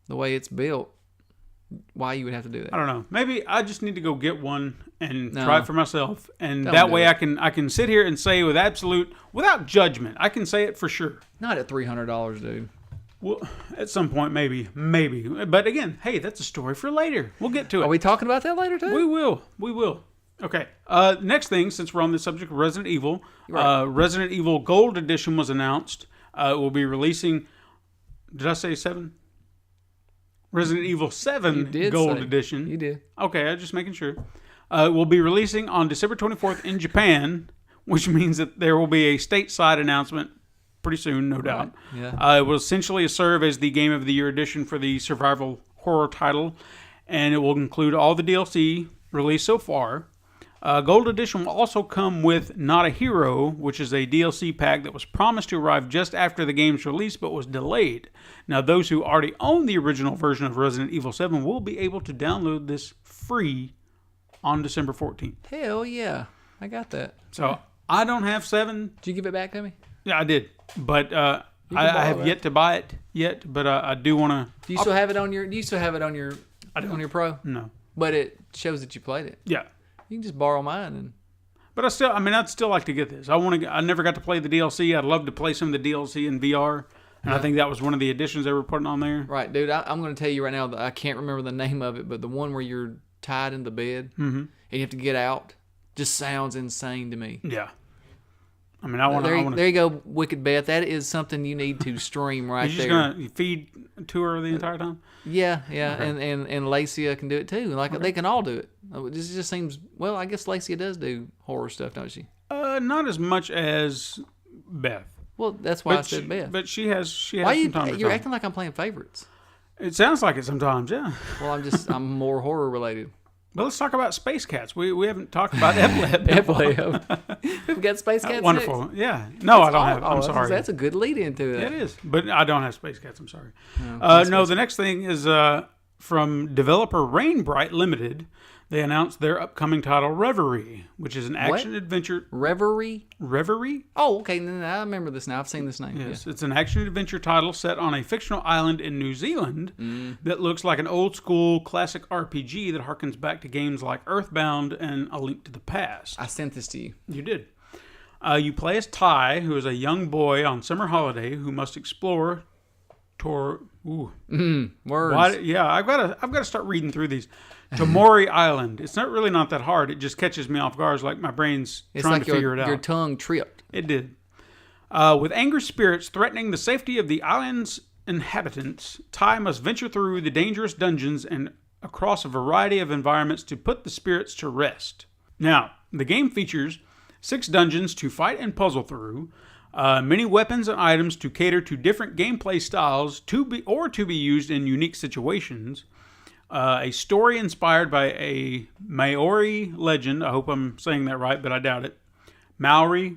the way it's built why you would have to do that. I don't know. Maybe I just need to go get one and try it for myself, and Don't that do way it. I can sit here and say without judgment, I can say it for sure. Not at $300, dude. Well, at some point, maybe. But again, hey, that's a story for later. We'll get to it. Are we talking about that later too? We will. Okay. Next thing, since we're on the subject of Resident Evil, Right. Resident Evil Gold Edition was announced. It will be releasing. Did I say 7? Resident Evil 7 You did Gold say. Edition. You did. Okay, I'm just making sure. Will be releasing on December 24th in Japan, which means that there will be a stateside announcement pretty soon, no doubt. Yeah. It will essentially serve as the Game of the Year edition for the survival horror title, and it will include all the DLC released so far. Gold Edition will also come with Not a Hero, which is a DLC pack that was promised to arrive just after the game's release but was delayed. Now, those who already own the original version of Resident Evil 7 will be able to download this free on December 14th. Hell yeah. I got that. So, I don't have 7. Did you give it back to me? Yeah, I did. But I have that. yet to buy it yet, but I do want to... Do you still have it on your on your Pro? No. But it shows that you played it. Yeah. You can just borrow mine and But I'd still like to get this. I never got to play the DLC. I'd love to play some of the DLC in VR. And I think that was one of the additions they were putting on there. right, dude. I'm going to tell you right now that I can't remember the name of it, but the one where you're tied in the bed and you have to get out just sounds insane to me. Yeah. I mean, I want to... There you go, Wicked Beth. That is something you need to stream right You're just there. going to feed to her the entire time? Yeah, and Lacia can do it too. Like they can all do it. It just seems, well, I guess Lacia does do horror stuff, don't she? Not as much as Beth. Well, that's why I said Beth. But she has Why some time to you're time. acting like I'm playing favorites? It sounds like it sometimes, yeah. Well, I'm more horror related. But let's talk about Space Cats. We haven't talked about Epleb. We got Space Cats. Wonderful. Yeah. No, I don't have. I'm Oh, sorry. That's a good lead into Yeah, it. it is. But I don't have Space Cats. I'm sorry. No, The next thing is from developer Rainbright Limited. They announced their upcoming title, Reverie, which is an action-adventure... Reverie? Reverie? Oh, okay. I remember this now. I've seen this name. Yes, it's an action-adventure title set on a fictional island in New Zealand that looks like an old-school classic RPG that harkens back to games like Earthbound and A Link to the Past. I sent this to you. You did. You play as Tai, who is a young boy on summer holiday who must explore Words. I've got to start reading through these. Tomori Island. It's not that hard. It just catches me off guard. It's like my brain's trying to figure it out. Your tongue tripped. It did. With angry spirits threatening the safety of the island's inhabitants, Tai must venture through the dangerous dungeons and across a variety of environments to put the spirits to rest. Now, the game features 6 dungeons to fight and puzzle through, many weapons and items to cater to different gameplay styles to be used in unique situations, a story inspired by a Maori legend. I hope I'm saying that right, but I doubt it. Maori.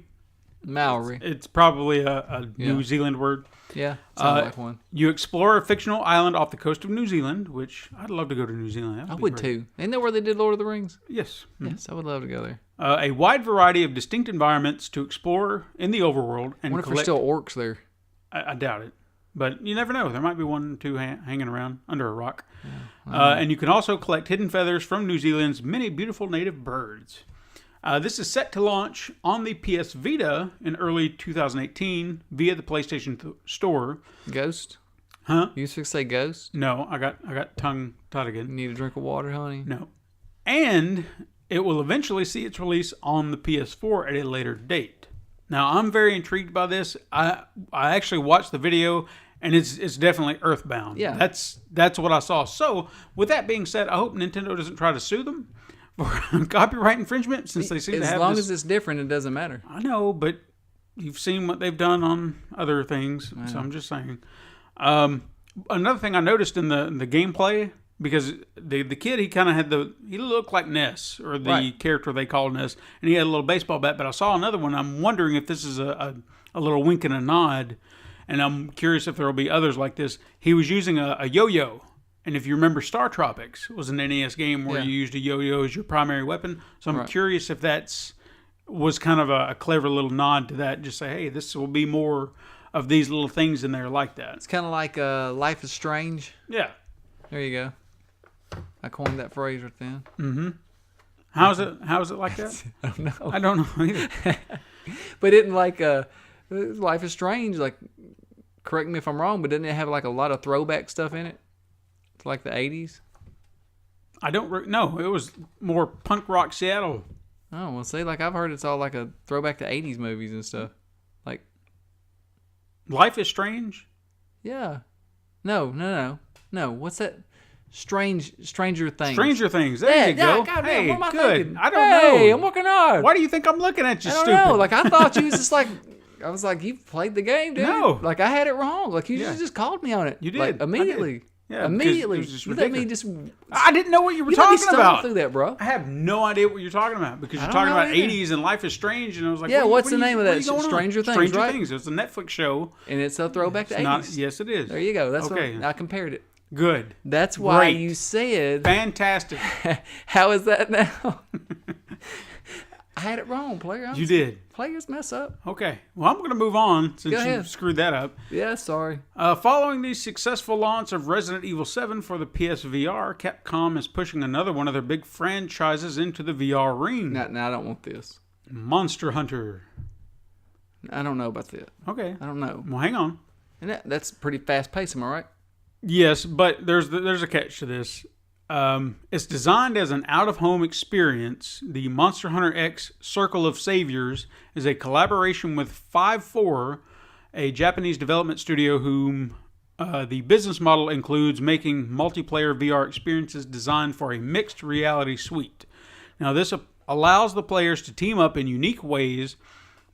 It's probably a New Zealand word. Yeah, sounds like one. You explore a fictional island off the coast of New Zealand, which I'd love to go to New Zealand. I would too. Isn't that where they did Lord of the Rings? Yes. Yes, I would love to go there. A wide variety of distinct environments to explore in the overworld. And I wonder if there's still orcs there. I doubt it. But you never know. There might be 1 or 2 hanging around under a rock. Yeah. And you can also collect hidden feathers from New Zealand's many beautiful native birds. This is set to launch on the PS Vita in early 2018 via the PlayStation Store. Ghost? Huh? You used to say ghost? No, I got tongue tied again. You need a drink of water, honey? No. And it will eventually see its release on the PS4 at a later date. Now, I'm very intrigued by this. I actually watched the video, and it's definitely Earthbound. Yeah. That's what I saw. So, with that being said, I hope Nintendo doesn't try to sue them for copyright infringement, since they seem to have as long as it's different, it doesn't matter. I know, but you've seen what they've done on other things, so I'm just saying. Another thing I noticed in the gameplay, because the kid, he kind of had he looked like Ness, or the character they call Ness, and he had a little baseball bat, but I saw another one. I'm wondering if this is a little wink and a nod, and I'm curious if there will be others like this. He was using a yo-yo. And if you remember, Star Tropics was an NES game where you used a yo-yo as your primary weapon. So I'm curious if was kind of a clever little nod to that. Just say, hey, this will be more of these little things in there like that. It's kind of like Life is Strange. Yeah. There you go. I coined that phrase right then. Mm-hmm. How is it like that? I don't know. I don't know either. But didn't Life is Strange, like, correct me if I'm wrong, but didn't it have like a lot of throwback stuff in it? Like the 80s? I don't know. It was more punk rock Seattle. Oh, well, see, like I've heard it's all like a throwback to 80s movies and stuff. Like, Life is Strange? Yeah. No. What's that? Stranger Things. Stranger Things. There you go. God, hey, what am I good. thinking? I don't know. Hey, I'm working hard. Why do you think I'm looking at you, I don't stupid? know. Like, I thought you was just like, I was like, you played the game, dude. No. Like, I had it wrong. Like, you just called me on it. You did. Like, immediately. Yeah, immediately. it was just You let me ridiculous. I didn't know what you were let me talking stumble about. through that, bro. I have no idea what you're talking about, because you're talking about 80s and Life is Strange, and I was like, what's the name of that? Stranger Things, Stranger right? Things. It's a Netflix show. And it's a throwback to 80s. Yes, it is. There you go. That's okay. what I compared it. Good. That's why Great. you said. Fantastic. How is that now? I had it wrong, player. You did. Players mess up. Okay. Well, I'm going to move on since Go you ahead. screwed that up. Yeah, sorry. Following the successful launch of Resident Evil 7 for the PSVR, Capcom is pushing another one of their big franchises into the VR ring. Now I don't want this. Monster Hunter. I don't know about that. Okay. I don't know. Well, hang on. And that's pretty fast paced, am I right? Yes, but there's a catch to this. It's designed as an out-of-home experience. The Monster Hunter X Circle of Saviors is a collaboration with 5-4, a Japanese development studio whom the business model includes making multiplayer VR experiences designed for a mixed reality suite. Now, this allows the players to team up in unique ways,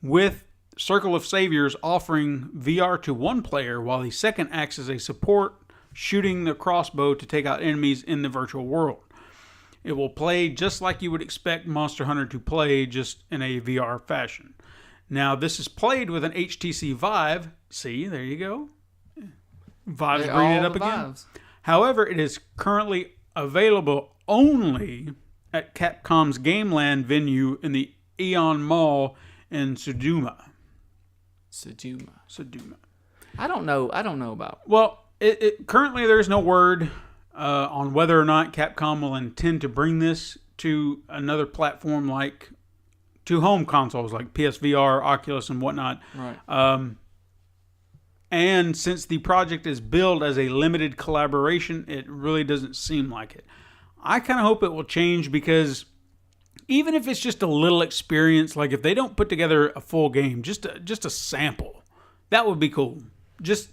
with Circle of Saviors offering VR to one player, while the second acts as a support, shooting the crossbow to take out enemies in the virtual world. It will play just like you would expect Monster Hunter to play, just in a VR fashion. Now, this is played with an HTC Vive. See, there you go. Vive's bringing it up again. Vives. However, it is currently available only at Capcom's Gameland venue in the Aeon Mall in Sudoma. I don't know about. Well, currently there is no word on whether or not Capcom will intend to bring this to another platform like home consoles like PSVR, Oculus, and whatnot. Right. And since the project is billed as a limited collaboration, it really doesn't seem like it. I kind of hope it will change, because even if it's just a little experience, like if they don't put together a full game, just a sample, that would be cool. Just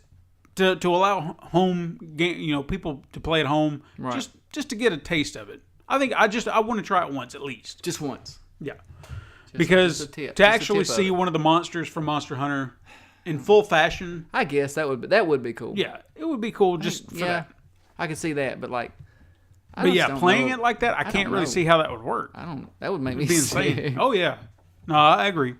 to allow home game, people to play at home, Right. just to get a taste of it. I think I want to try it once at least. Just once. Yeah. Because just a tip. to Just a actually tip of see it. one of the monsters from Monster Hunter in full fashion, I guess that would be cool. yeah, it would be cool just for yeah, that. I could see that, but like, I But just yeah, don't playing know. it like that, I don't can't really know. see how that would work. That would make me It'd be sick. insane. Oh yeah, no, I agree.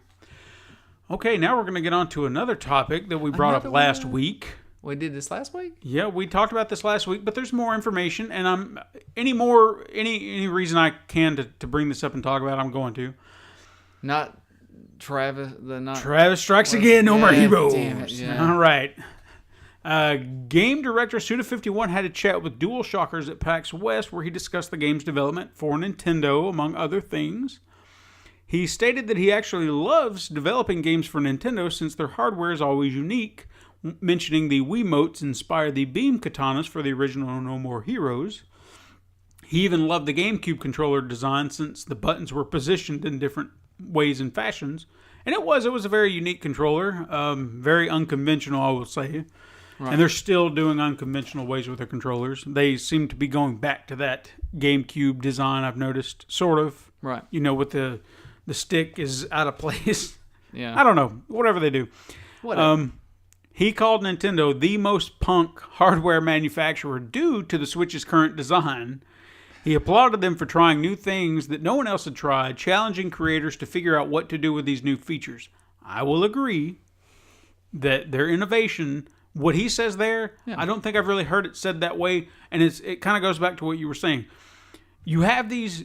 Okay, now we're going to get on to another topic that we brought up Another last one? week. We did this last week. Yeah, we talked about this last week, but there's more information, and any reason I can to bring this up and talk about it, I'm going to. Not Travis. Travis strikes again. No more Yeah, heroes. damn it, yeah. All right. Game director Suda51 had a chat with DualShockers at PAX West, where he discussed the game's development for Nintendo, among other things. He stated that he actually loves developing games for Nintendo since their hardware is always unique, mentioning the Wiimotes inspired the beam katanas for the original No More Heroes. He even loved the GameCube controller design since the buttons were positioned in different ways and fashions. And it was a very unique controller, very unconventional, I will say. Right. And they're still doing unconventional ways with their controllers. They seem to be going back to that GameCube design, I've noticed, sort of. Right. With the stick is out of place. Yeah. I don't know. Whatever they do. Whatever. He called Nintendo the most punk hardware manufacturer due to the Switch's current design. He applauded them for trying new things that no one else had tried, challenging creators to figure out what to do with these new features. I will agree that their innovation, what he says there, I don't think I've really heard it said that way, and it kind of goes back to what you were saying. You have these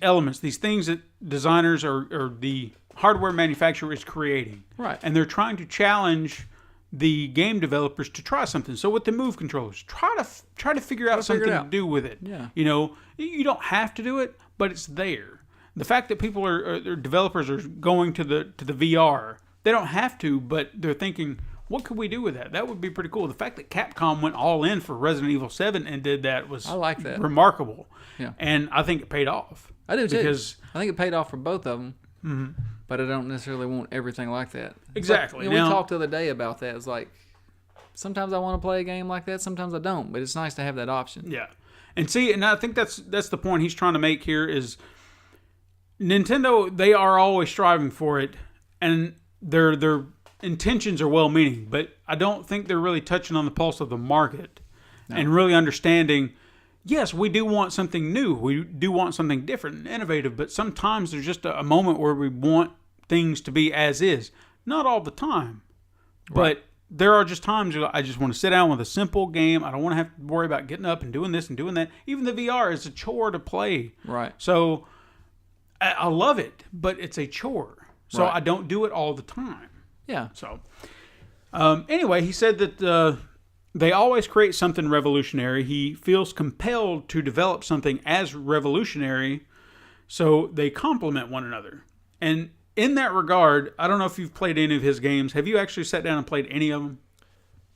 elements, these things that designers or the hardware manufacturer is creating. Right. And they're trying to challenge the game developers to try something. So with the Move controllers, try to figure out something to do with it. Yeah. You don't have to do it, but it's there. The fact that people or developers are going to the VR, they don't have to, but they're thinking, what could we do with that? That would be pretty cool. The fact that Capcom went all in for Resident Evil 7 and did that was I like that. remarkable. Yeah. And I think it paid off. I do too. Because I think it paid off for both of them. But I don't necessarily want everything like that. Exactly. But, we Now- talked the other day about that. It's like, sometimes I want to play a game like that, sometimes I don't. But it's nice to have that option. Yeah. And see, and I think that's the point he's trying to make here is Nintendo, they are always striving for it, and their intentions are well-meaning, but I don't think they're really touching on the pulse of the market and really understanding, yes, we do want something new. We do want something different and innovative, but sometimes there's just a moment where we want things to be as is. Not all the time, but there are just times where I just want to sit down with a simple game. I don't want to have to worry about getting up and doing this and doing that. Even the VR is a chore to play. Right. So I love it, but it's a chore. So Right. I don't do it all the time. Yeah. So anyway, he said that they always create something revolutionary. He feels compelled to develop something as revolutionary, so they complement one another. And in that regard, I don't know if you've played any of his games. Have you actually sat down and played any of them?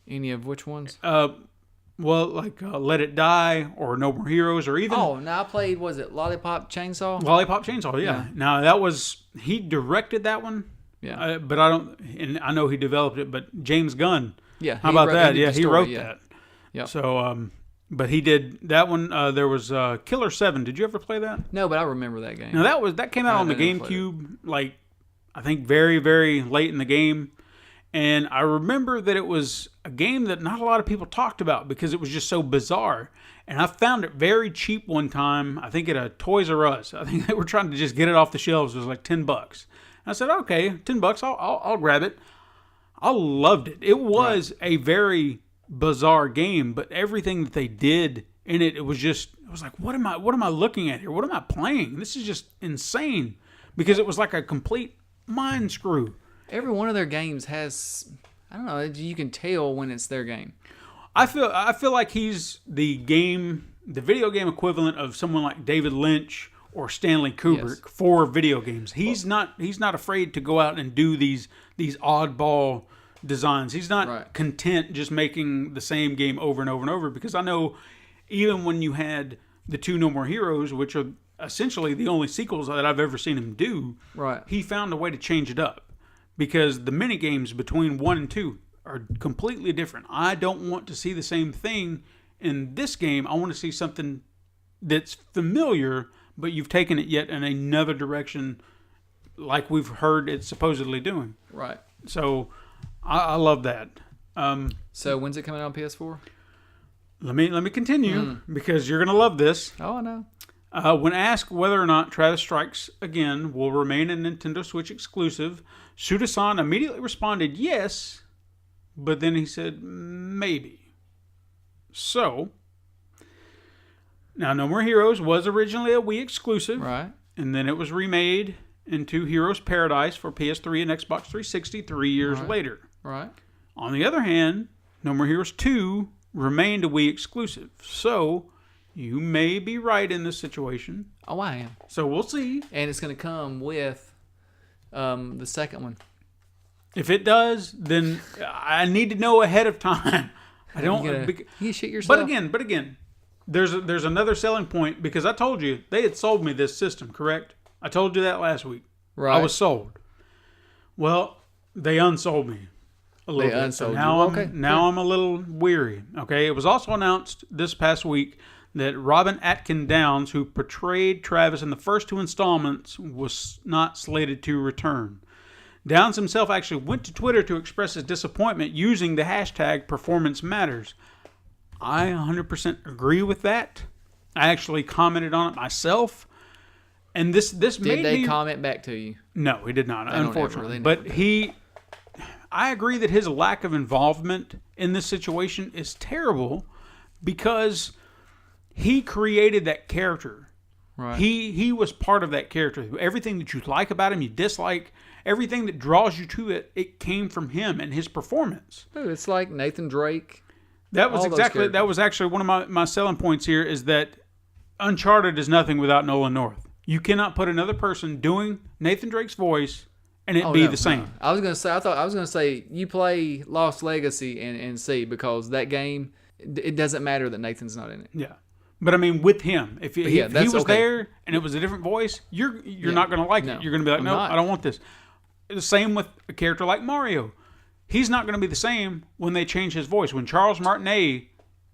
Any of which ones? Well, like Let It Die or No More Heroes or even I played, was it Lollipop Chainsaw? Lollipop Chainsaw, yeah. Now, that was, he directed that one. Yeah. But I know he developed it, but James Gunn. Yeah. How about that? He Yeah, did the he story, wrote yeah. that. Yep. So, but he did that one. There was Killer 7. Did you ever play that? No, but I remember that game. Now that came out on the never played GameCube, like I think very, very late in the game. And I remember that it was a game that not a lot of people talked about because it was just so bizarre. And I found it very cheap one time, I think at a Toys R Us. I think they were trying to just get it off the shelves. It was like $10. And I said, okay, $10, I'll grab it. I loved it. It was a very bizarre game, but everything that they did in it, it was like, what am I looking at here? What am I playing? This is just insane. Because it was like a complete mind screw. Every one of their games has, I don't know, you can tell when it's their game. I feel like he's the video game equivalent of someone like David Lynch or Stanley Kubrick for video games. He's not afraid to go out and do these oddball designs. He's not content just making the same game over and over and over, because I know even when you had the 2 No More Heroes, which are essentially the only sequels that I've ever seen him do, he found a way to change it up, because the mini games between 1 and 2 are completely different. I don't want to see the same thing in this game. I want to see something that's familiar, but you've taken it yet in another direction, like we've heard it's supposedly doing. Right. So I love that. So when's it coming out on PS4? Let me continue, because you're going to love this. Oh, I know. When asked whether or not Travis Strikes Again will remain a Nintendo Switch exclusive, Suda-san immediately responded yes, but then he said maybe. So, now No More Heroes was originally a Wii exclusive, right? And then it was remade into Heroes Paradise for PS3 and Xbox 360 3 years later. Right. On the other hand, No More Heroes 2 remained a Wii exclusive. So, you may be right in this situation. Oh, I am. So, we'll see. And it's going to come with the second one. If it does, then I need to know ahead of time. I don't... You shit yourself. But again, there's another selling point, because I told you they had sold me this system, correct? I told you that last week. Right. I was sold. Well, they unsold me a little bit. So now I'm a little weary. Okay. It was also announced this past week that Robin Atkin Downs, who portrayed Travis in the first 2 installments, was not slated to return. Downs himself actually went to Twitter to express his disappointment using the hashtag Performance Matters. I 100% agree with that. I actually commented on it myself. And this made me... Did they comment back to you? No, he did not, unfortunately. But I agree that his lack of involvement in this situation is terrible, because he created that character. Right. He was part of that character. Everything that you like about him, you dislike, everything that draws you to it, it came from him and his performance. Dude, it's like Nathan Drake. That was actually one of my selling points here, is that Uncharted is nothing without Nolan North. You cannot put another person doing Nathan Drake's voice and it be the same. No. I was gonna say you play Lost Legacy and see, because that game, it doesn't matter that Nathan's not in it. Yeah. But I mean, with him, if he was there and it was a different voice, you're not going to like it. You're going to be like, no, I don't want this. The same with a character like Mario. He's not going to be the same when they change his voice. When Charles Martinet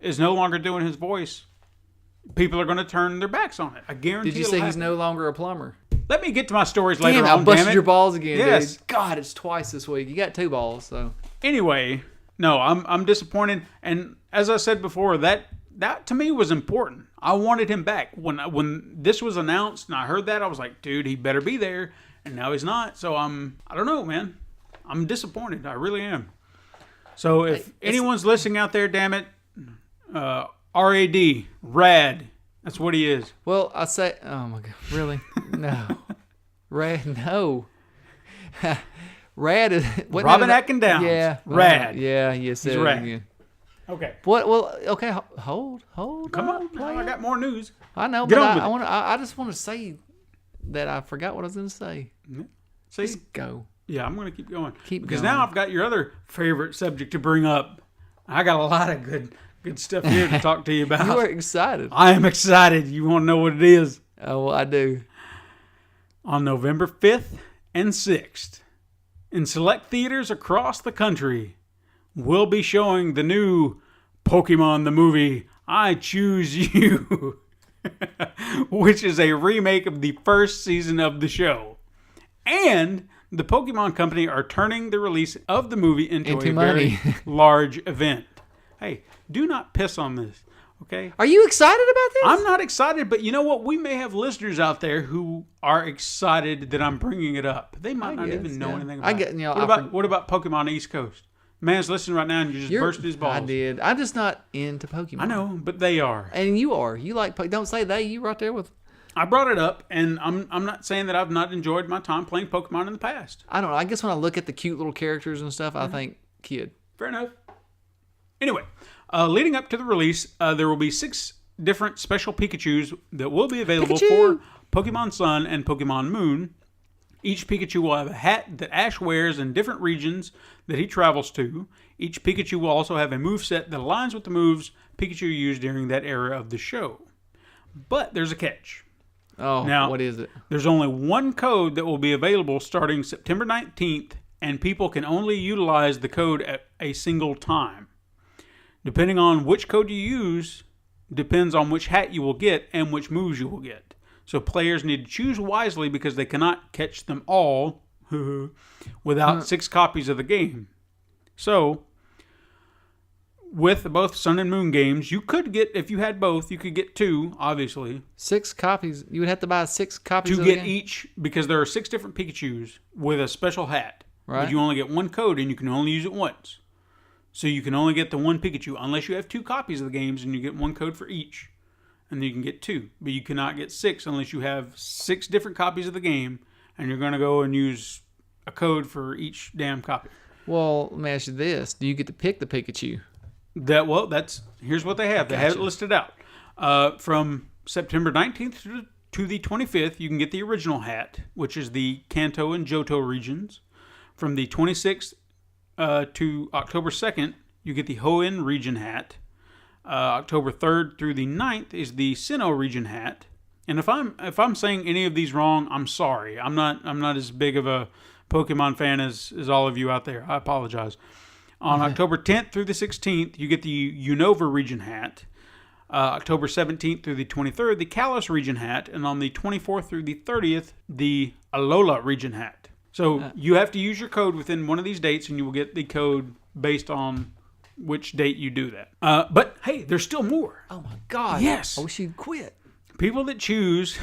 is no longer doing his voice, people are going to turn their backs on it. I guarantee. Did you say he's no longer a plumber? Let me get to my stories later on. I busted your balls again, yes. Dude. God, it's twice this week. You got 2 balls, so. Anyway, no, I'm disappointed. And as I said before, that to me was important. I wanted him back. When this was announced and I heard that, I was like, dude, he better be there. And now he's not. So I don't know, man. I'm disappointed. I really am. So if anyone's listening out there, damn it, R-A-D, rad. That's what he is. Well, I say, oh my God, really? No. Rad, no. Rad is... Robin Atkin Downs. Yeah. Rad. Yeah, you said he's it rad. again. Okay. What? Well, okay, hold Come on. I got more news. I know, Get but on with it. I just want to say that I forgot what I was going to say. See? Just go. Yeah, I'm going to keep going. Because now I've got your other favorite subject to bring up. I got a lot of good stuff here to talk to you about. You are excited. I am excited. You want to know what it is? Oh, well, I do. On November 5th and 6th, in select theaters across the country, we'll be showing the new Pokémon the movie, I Choose You, which is a remake of the first season of the show. And the Pokemon Company are turning the release of the movie into a money. very large event. Hey, do not piss on this, okay? Are you excited about this? I'm not excited, but you know what? We may have listeners out there who are excited that I'm bringing it up. They might not even know anything about it. What about Pokemon East Coast? Man's listening right now and you just bursted his balls. I did. I'm just not into Pokemon. I know, but they are. And you are. You like Don't say they. You right there with... I brought it up, and I'm not saying that I've not enjoyed my time playing Pokemon in the past. I don't know. I guess when I look at the cute little characters and stuff, I think kid. Fair enough. Anyway, leading up to the release, there will be 6 different special Pikachus that will be available for Pokemon Sun and Pokemon Moon. Each Pikachu will have a hat that Ash wears in different regions that he travels to. Each Pikachu will also have a moveset that aligns with the moves Pikachu used during that era of the show. But there's a catch. Oh, Now, what is it? There's only one code that will be available starting September 19th, and people can only utilize the code at a single time. Depending on which code you use, depends on which hat you will get and which moves you will get. So players need to choose wisely because they cannot catch them all without 6 copies of the game. So, with both Sun and Moon games, you could get, if you had both, you could get 2, obviously. 6 copies. You would have to buy 6 copies To of the get game? each, because there are 6 different Pikachus with a special hat. Right. But you only get 1 code and you can only use it once. So you can only get the 1 Pikachu unless you have 2 copies of the games and you get 1 code for each. And then you can get 2. But you cannot get 6 unless you have 6 different copies of the game and you're going to go and use a code for each damn copy. Well, let me ask you this. Do you get to pick the Pikachu? Here's what they have. They have it listed out. From September 19th to the 25th, you can get the original hat, which is the Kanto and Johto regions. From the 26th to October 2nd, you get the Hoenn region hat. October 3rd through the 9th is the Sinnoh region hat. And if I'm saying any of these wrong, I'm sorry. I'm not as big of a Pokemon fan as all of you out there. I apologize. On October 10th through the 16th, you get the Unova region hat. October 17th through the 23rd, the Kalos region hat. And on the 24th through the 30th, the Alola region hat. So you have to use your code within one of these dates, and you will get the code based on which date you do that. But hey, there's still more. Oh my God. Yes. I wish you'd quit. People that choose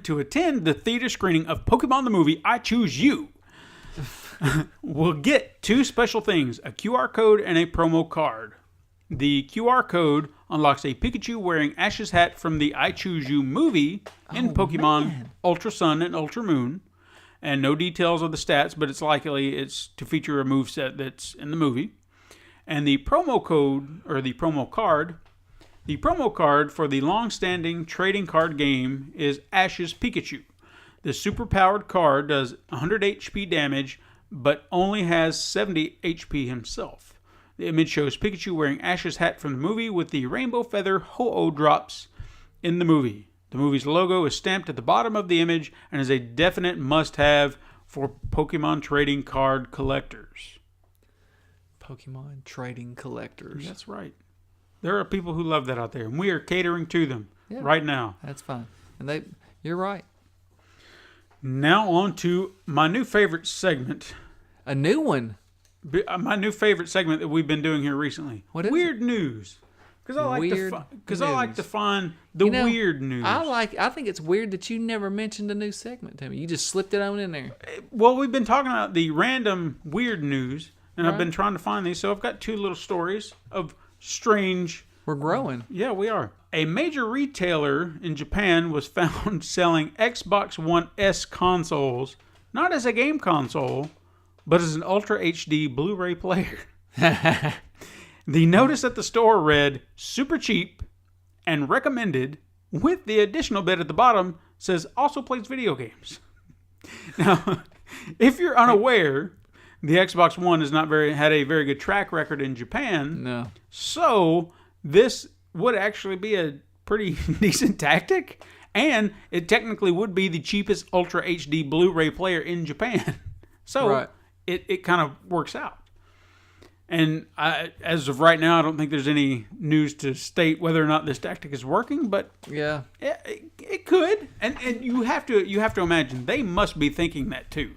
to attend the theater screening of Pokemon the movie, I Choose You, will get 2 special things, a QR code and a promo card. The QR code unlocks a Pikachu wearing Ash's hat from the I Choose You movie in Pokemon Ultra Sun and Ultra Moon. And no details of the stats, but it's likely it's to feature a moveset that's in the movie. And the promo code, or the promo card for the long-standing trading card game is Ash's Pikachu. The super-powered card does 100 HP damage, but only has 70 HP himself. The image shows Pikachu wearing Ash's hat from the movie with the rainbow feather Ho-Oh drops in the movie. The movie's logo is stamped at the bottom of the image and is a definite must-have for Pokemon trading card collectors. Pokemon trading collectors. That's right. There are people who love that out there, and we are catering to them right now. That's fine. And you're right. Now on to my new favorite segment. A new one. My new favorite segment that we've been doing here recently. What is Weird news. Because I like to find the weird news. I think it's weird that you never mentioned a new segment to me. You just slipped it on in there. Well, we've been talking about the random weird news, and I've been trying to find these. So I've got 2 little stories of strange. We're growing. Yeah, we are. A major retailer in Japan was found selling Xbox One S consoles, not as a game console, but as an Ultra HD Blu-ray player. The notice at the store read, super cheap and recommended, with the additional bit at the bottom says also plays video games. Now, if you're unaware, the Xbox One has had a very good track record in Japan. No. So this would actually be a pretty decent tactic, and it technically would be the cheapest Ultra HD Blu-ray player in Japan. So it kind of works out. And as of right now, I don't think there's any news to state whether or not this tactic is working, but yeah, it could. And you have to imagine they must be thinking that too.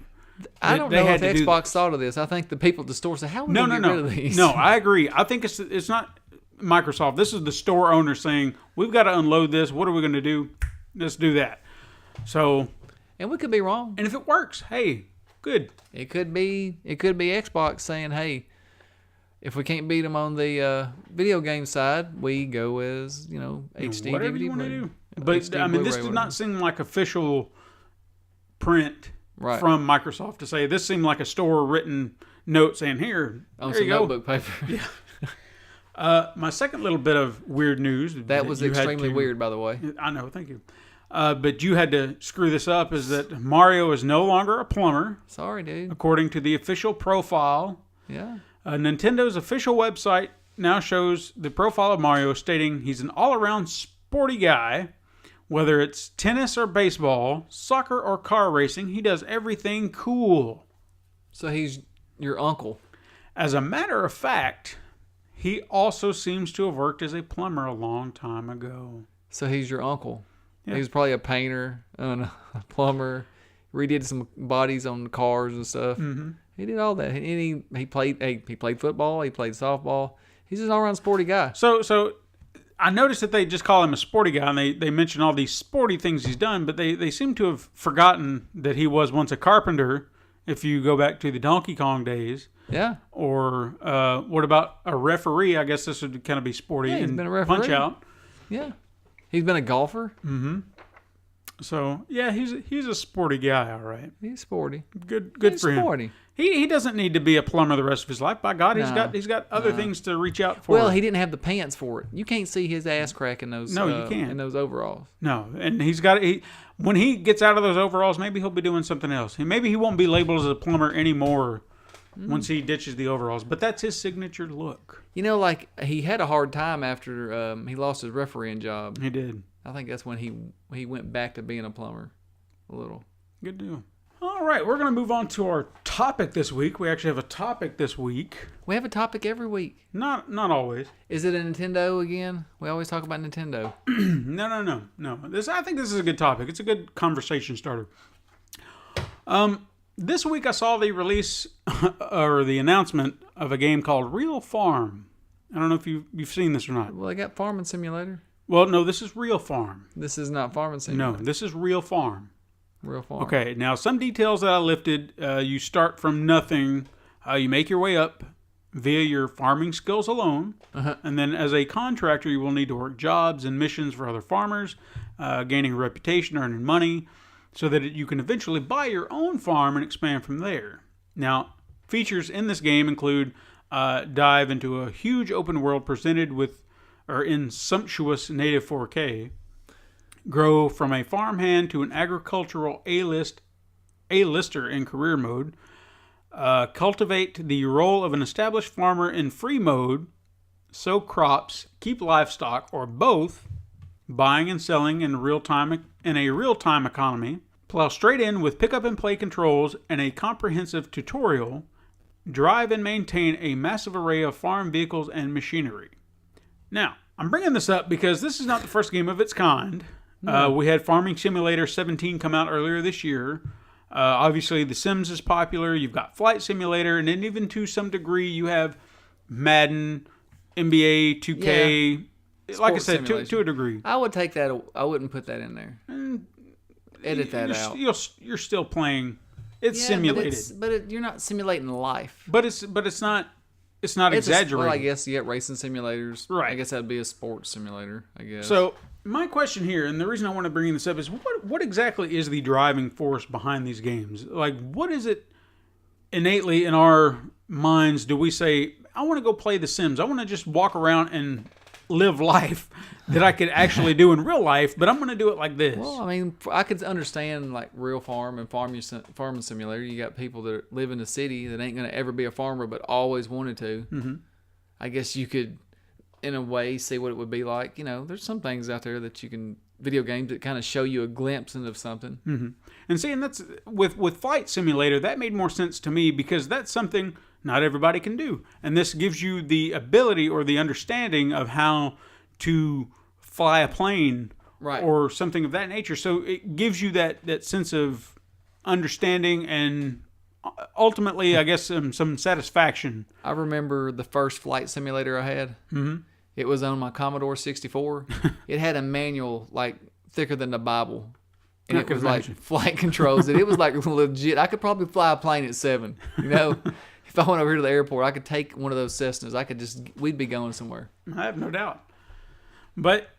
I don't know if Xbox thought of this. I think the people at the store said, "How would we get rid of these?" No, I agree. I think it's not Microsoft. This is the store owner saying, "We've got to unload this. What are we going to do? Let's do that." So, and we could be wrong. And if it works, hey, good. It could be Xbox saying, "Hey, if we can't beat them on the video game side, we go as HD whatever DVD you want to player. do." But HD I mean, this Blu-ray, did not seem like official print from Microsoft to say. This seemed like a store written note saying, "Here, on there some you go." notebook paper. Yeah. My second little bit of weird news. That was you had extremely to- weird, by the way. I know, thank you. But you had to screw this up, is that Mario is no longer a plumber, Sorry, dude. according to the official profile. Yeah. Nintendo's official website now shows the profile of Mario, stating he's an all-around sporty guy. Whether it's tennis or baseball, soccer or car racing, he does everything cool. So he's your uncle. As a matter of fact, he also seems to have worked as a plumber a long time ago. So he's your uncle. Yeah. He was probably a painter and a plumber. Redid some bodies on cars and stuff. Mm-hmm. He did all that. And he played football. He played softball. He's just an all-around sporty guy. So I noticed that they just call him a sporty guy, and they mention all these sporty things he's done, but they seem to have forgotten that he was once a carpenter, if you go back to the Donkey Kong days. Yeah. Or what about a referee? I guess this would kind of be sporty. Yeah, he's and been a referee. Punch Out. Yeah. He's been a golfer. So, yeah, he's a sporty guy, all right. He's sporty. Good He's for him. sporty. He doesn't need to be a plumber the rest of his life. By God, No. he's got other things to reach out for. Well, he didn't have the pants for it. You can't see his ass crack in those. No, you can't. In those overalls. No, and when he gets out of those overalls, maybe he'll be doing something else. Maybe he won't be labeled as a plumber anymore once he ditches the overalls. But that's his signature look. You know, like he had a hard time after he lost his refereeing job. He did. I think that's when he went back to being a plumber. A little. Good deal. All right, we're going to move on to our topic this week. We actually have a topic this week. We have a topic every week. Not always. Is it a Nintendo again? We always talk about Nintendo. No. I think this is a good topic. It's a good conversation starter. This week I saw the release or the announcement of a game called Real Farm. I don't know if you've seen this or not. Well, they got Farming Simulator. Well, no, this is Real Farm. This is not Farming Simulator. No, this is Real Farm. Real Farm. Okay, now some details that I lifted. You start from nothing. You make your way up via your farming skills alone. And then as a contractor, you will need to work jobs and missions for other farmers, gaining a reputation, earning money, so that you can eventually buy your own farm and expand from there. Now, features in this game include dive into a huge open world presented in sumptuous native 4K, grow from a farmhand to an agricultural A-lister in career mode, cultivate the role of an established farmer in free mode, sow crops, keep livestock, or both, buying and selling in a real-time economy, plow straight in with pick-up and play controls and a comprehensive tutorial, drive and maintain a massive array of farm vehicles and machinery. Now, I'm bringing this up because this is not the first game of its kind. We had Farming Simulator 17 come out earlier this year. Obviously, The Sims is popular. You've got Flight Simulator, and then even to some degree, you have Madden, NBA, 2K. Yeah. Like I Sports said, to simulation. a degree. I would take that. I wouldn't put that in there. Edit that out. You're still playing. It's simulated, But you're not simulating life. but it's not exaggerated. Well, I guess you get racing simulators. Right. I guess that'd be a sports simulator, I guess. So my question here, and the reason I want to bring this up, is what exactly is the driving force behind these games? Like, what is it innately in our minds do we say, I want to go play The Sims. I want to just walk around and live life that I could actually do in real life, but I'm going to do it like this. Well, I mean, I could understand like Real Farm and Farming Simulator. You got people that live in the city that ain't going to ever be a farmer, but always wanted to. Mm-hmm. I guess you could, in a way, see what it would be like. You know, there's some things out there that you can, video games that kind of show you a glimpse into something. Mm-hmm. And see, and that's with Flight Simulator, that made more sense to me because that's something not everybody can do. And this gives you the ability or the understanding of how to fly a plane, right, or something of that nature. So it gives you that sense of understanding and ultimately, I guess, some satisfaction. I remember the first flight simulator I had. Mm-hmm. It was on my Commodore 64. It had a manual like thicker than the Bible. And it was like flight controls. And it was like legit. I could probably fly a plane at 7. You know, if I went over here to the airport, I could take one of those Cessnas. We'd be going somewhere. I have no doubt. But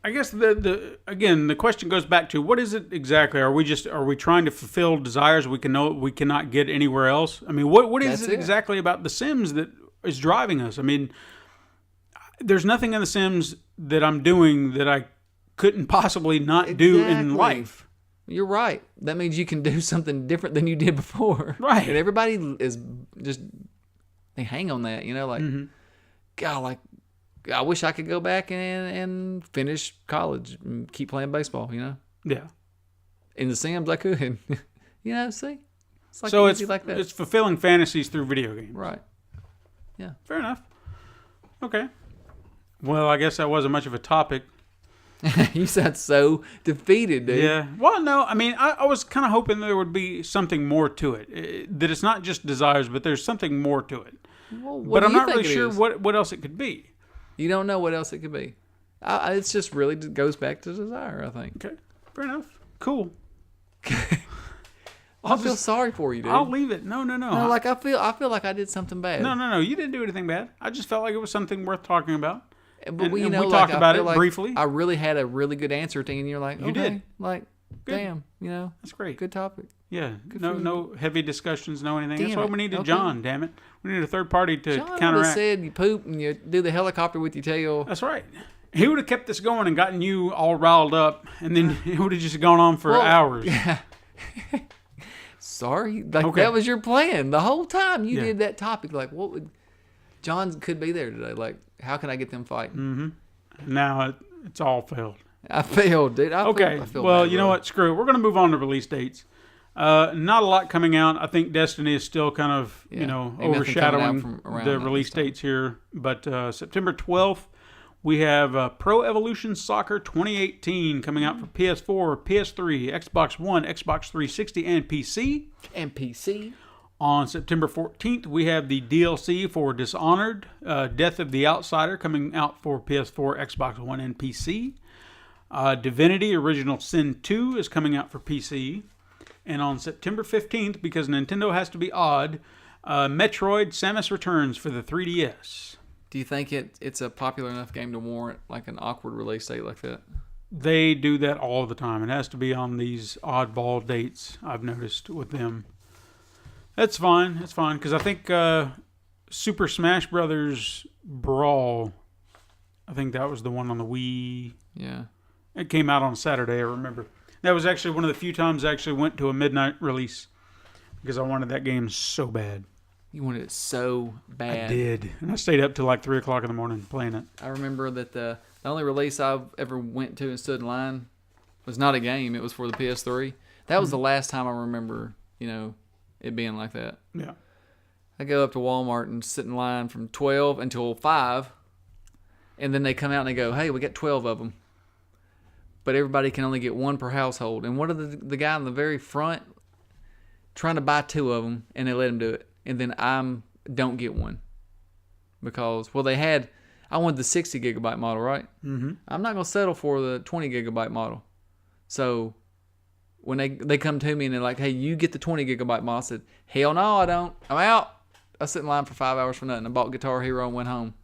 I guess the question goes back to what is it exactly? Are we trying to fulfill desires we cannot get anywhere else? I mean, what is it exactly about The Sims that is driving us? I mean, there's nothing in The Sims that I'm doing that I couldn't possibly not do in Exactly. life. You're right. That means you can do something different than you did before. Right. And everybody is just, they hang on that, like, God, like, I wish I could go back and finish college and keep playing baseball, Yeah. In The Sims, I could. See? It's like So easy like that. it's fulfilling fantasies through video games. Right. Fair enough. Okay. Well, I guess that wasn't much of a topic. You sound so defeated, dude. Yeah. Well, no, I mean, I was kind of hoping there would be something more to it. That it's not just desires, but there's something more to it. Well, But I'm not really sure what else it could be. You don't know what else it could be. It's just really goes back to desire, I think. Okay. Fair enough. Cool. I feel sorry for you, dude. I'll leave it. No. No, like I feel like I did something bad. No. You didn't do anything bad. I just felt like it was something worth talking about. But And we we like, talked I about feel it like briefly. I really had a really good answer to, and you're like, You okay, did. like, Good. damn, That's great. good topic. Yeah. for No you. no heavy discussions, no anything. That's Damn why it. we needed Okay. John, damn it. We need a third party to John would have counteract. said you poop and you do the helicopter with your tail. That's right. He would have kept this going and gotten you all riled up, and then it would have just gone on for Well, hours. Yeah. Sorry, like Okay. that was your plan the whole time. You Yeah. did that topic. Like, what would John could be there today? Like, how can I get them fighting? Now it's all failed. I failed, dude. Okay. I feel Well, bad, you know bro. what? Screw it. We're going to move on to release dates. Not a lot coming out. I think Destiny is still kind of, Yeah. Ain't nothing coming out overshadowing from around the that release this time. dates here. But September 12th, we have Pro Evolution Soccer 2018 coming out for PS4, PS3, Xbox One, Xbox 360, and PC. And PC. On September 14th, we have the DLC for Dishonored, Death of the Outsider, coming out for PS4, Xbox One, and PC. Divinity Original Sin 2 is coming out for PC. And on September 15th, because Nintendo has to be odd, Metroid Samus Returns for the 3DS. Do you think it's a popular enough game to warrant like an awkward release date like that? They do that all the time. It has to be on these oddball dates, I've noticed with them. That's fine. It's fine. Because I think Super Smash Brothers Brawl, I think that was the one on the Wii. Yeah. It came out on Saturday, I remember. That was actually one of the few times I actually went to a midnight release. Because I wanted that game so bad. You wanted it so bad. I did. And I stayed up till like 3 o'clock in the morning playing it. I remember that the only release I've ever went to and stood in line was not a game. It was for the PS3. That was the last time I remember, it being like that. Yeah. I go up to Walmart and sit in line from 12 until 5. And then they come out and they go, hey, we got 12 of them. But everybody can only get one per household. And what are the guy in the very front trying to buy 2 of them, and they let him do it. And then don't get one. Because, I wanted the 60 gigabyte model, right? Mm-hmm. I'm not going to settle for the 20 gigabyte model. So when they come to me and they're like, hey, you get the 20 gigabyte model, I said, hell no, I don't. I'm out. I sit in line for 5 hours for nothing. I bought Guitar Hero and went home.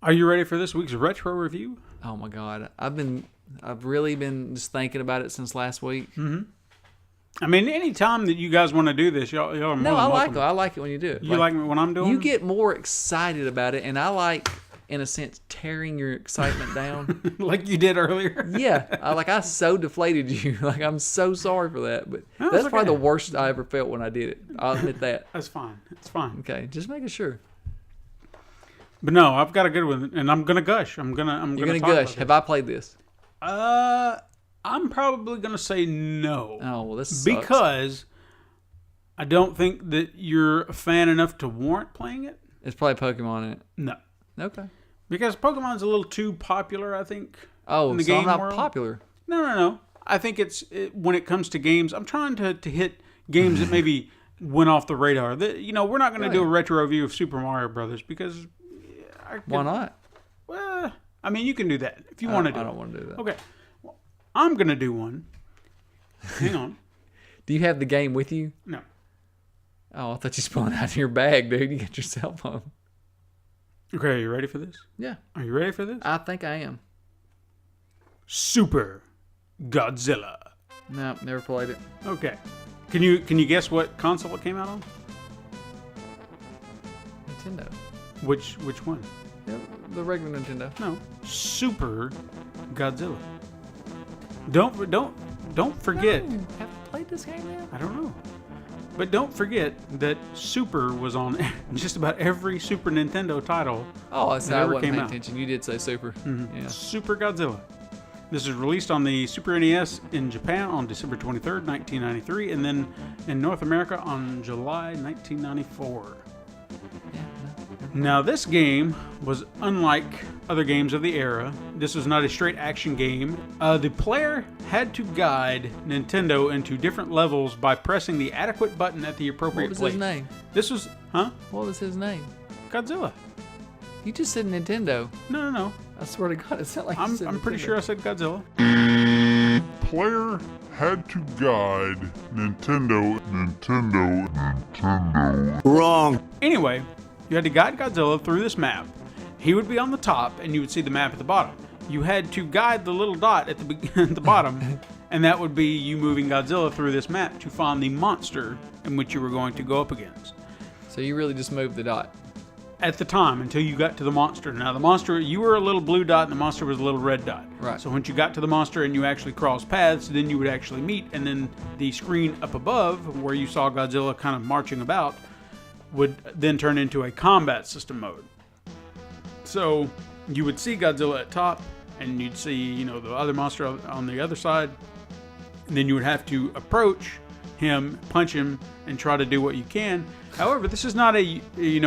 Are you ready for this week's retro review? Oh my God. I've really been just thinking about it since last week. Mm-hmm. I mean, any time that you guys want to do this, y'all are more No, than I welcome. like it when you do it. You like me when I'm doing You it? get more excited about it, and I like, in a sense, tearing your excitement down. like you did earlier? Yeah, I so deflated you. Like, I'm so sorry for that, but No, that's it's probably okay. the worst I ever felt when I did it. I'll admit that. That's fine. It's fine. Okay, just making sure. But no, I've got a good one, and I'm gonna gush. I'm gonna You're gonna talk gush. about Have I played this? it. I'm probably gonna say no. Oh well, this sucks. Because I don't think that you're a fan enough to warrant playing it. It's probably Pokemon in it. No, Okay. because Pokemon's a little too popular. I think. Oh, in the so I'm game not world. popular. No. I think when it comes to games, I'm trying to hit games that maybe went off the radar. We're not going to do a retro review of Super Mario Brothers because Why not? Well, I mean, you can do that if you want to do it. I don't want to do that. Okay. Well, I'm going to do one. Hang on. Do you have the game with you? No. Oh, I thought you spun it out of your bag, dude. You got your cell phone. Okay, are you ready for this? Yeah. Are you ready for this? I think I am. Super Godzilla. No, never played it. Okay. Can you guess what console it came out on? Nintendo. Which one? Yeah, the regular Nintendo. No, Super Godzilla. Don't forget. No, haven't played this game yet. I don't know. But don't forget that Super was on just about every Super Nintendo title. Oh, I that ever wasn't came paying out. attention. You did say Super. Yeah. Super Godzilla. This was released on the Super NES in Japan on December 23rd, 1993, and then in North America on July 1994. Now, this game was unlike other games of the era. This was not a straight action game. The player had to guide Nintendo into different levels by pressing the adequate button at the appropriate What was place. his name? This was, What was his name? Godzilla. You just said Nintendo. No. I swear to God, it sounded like you said I'm pretty Nintendo. sure I said Godzilla. Player had to guide Nintendo. Anyway, you had to guide Godzilla through this map. He would be on the top, and you would see the map at the bottom. You had to guide the little dot at the bottom, and that would be you moving Godzilla through this map to find the monster in which you were going to go up against. So you really just moved the dot. At the time, until you got to the monster. Now, the monster, you were a little blue dot, and the monster was a little red dot. Right. So once you got to the monster and you actually crossed paths, then you would actually meet, and then the screen up above, where you saw Godzilla kind of marching about, would then turn into a combat system mode. So you would see Godzilla at top, and you'd see, the other monster on the other side, and then you would have to approach him, punch him, and try to do what you can. However, this is not a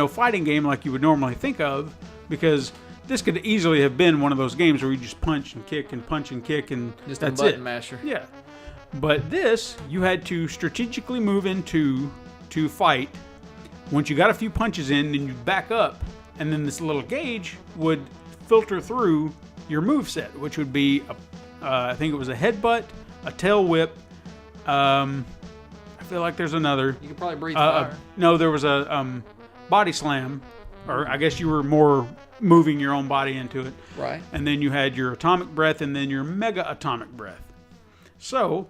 fighting game like you would normally think of, because this could easily have been one of those games where you just punch and kick and punch and kick and Just that's a button it. masher. Yeah. But this, you had to strategically move into to fight. Once you got a few punches in, then you'd back up, and then this little gauge would filter through your moveset, which would be, I think it was a headbutt, a tail whip. I feel like there's another. You could probably breathe fire. No, there was a body slam, or I guess you were more moving your own body into it. Right. And then you had your atomic breath and then your mega atomic breath. So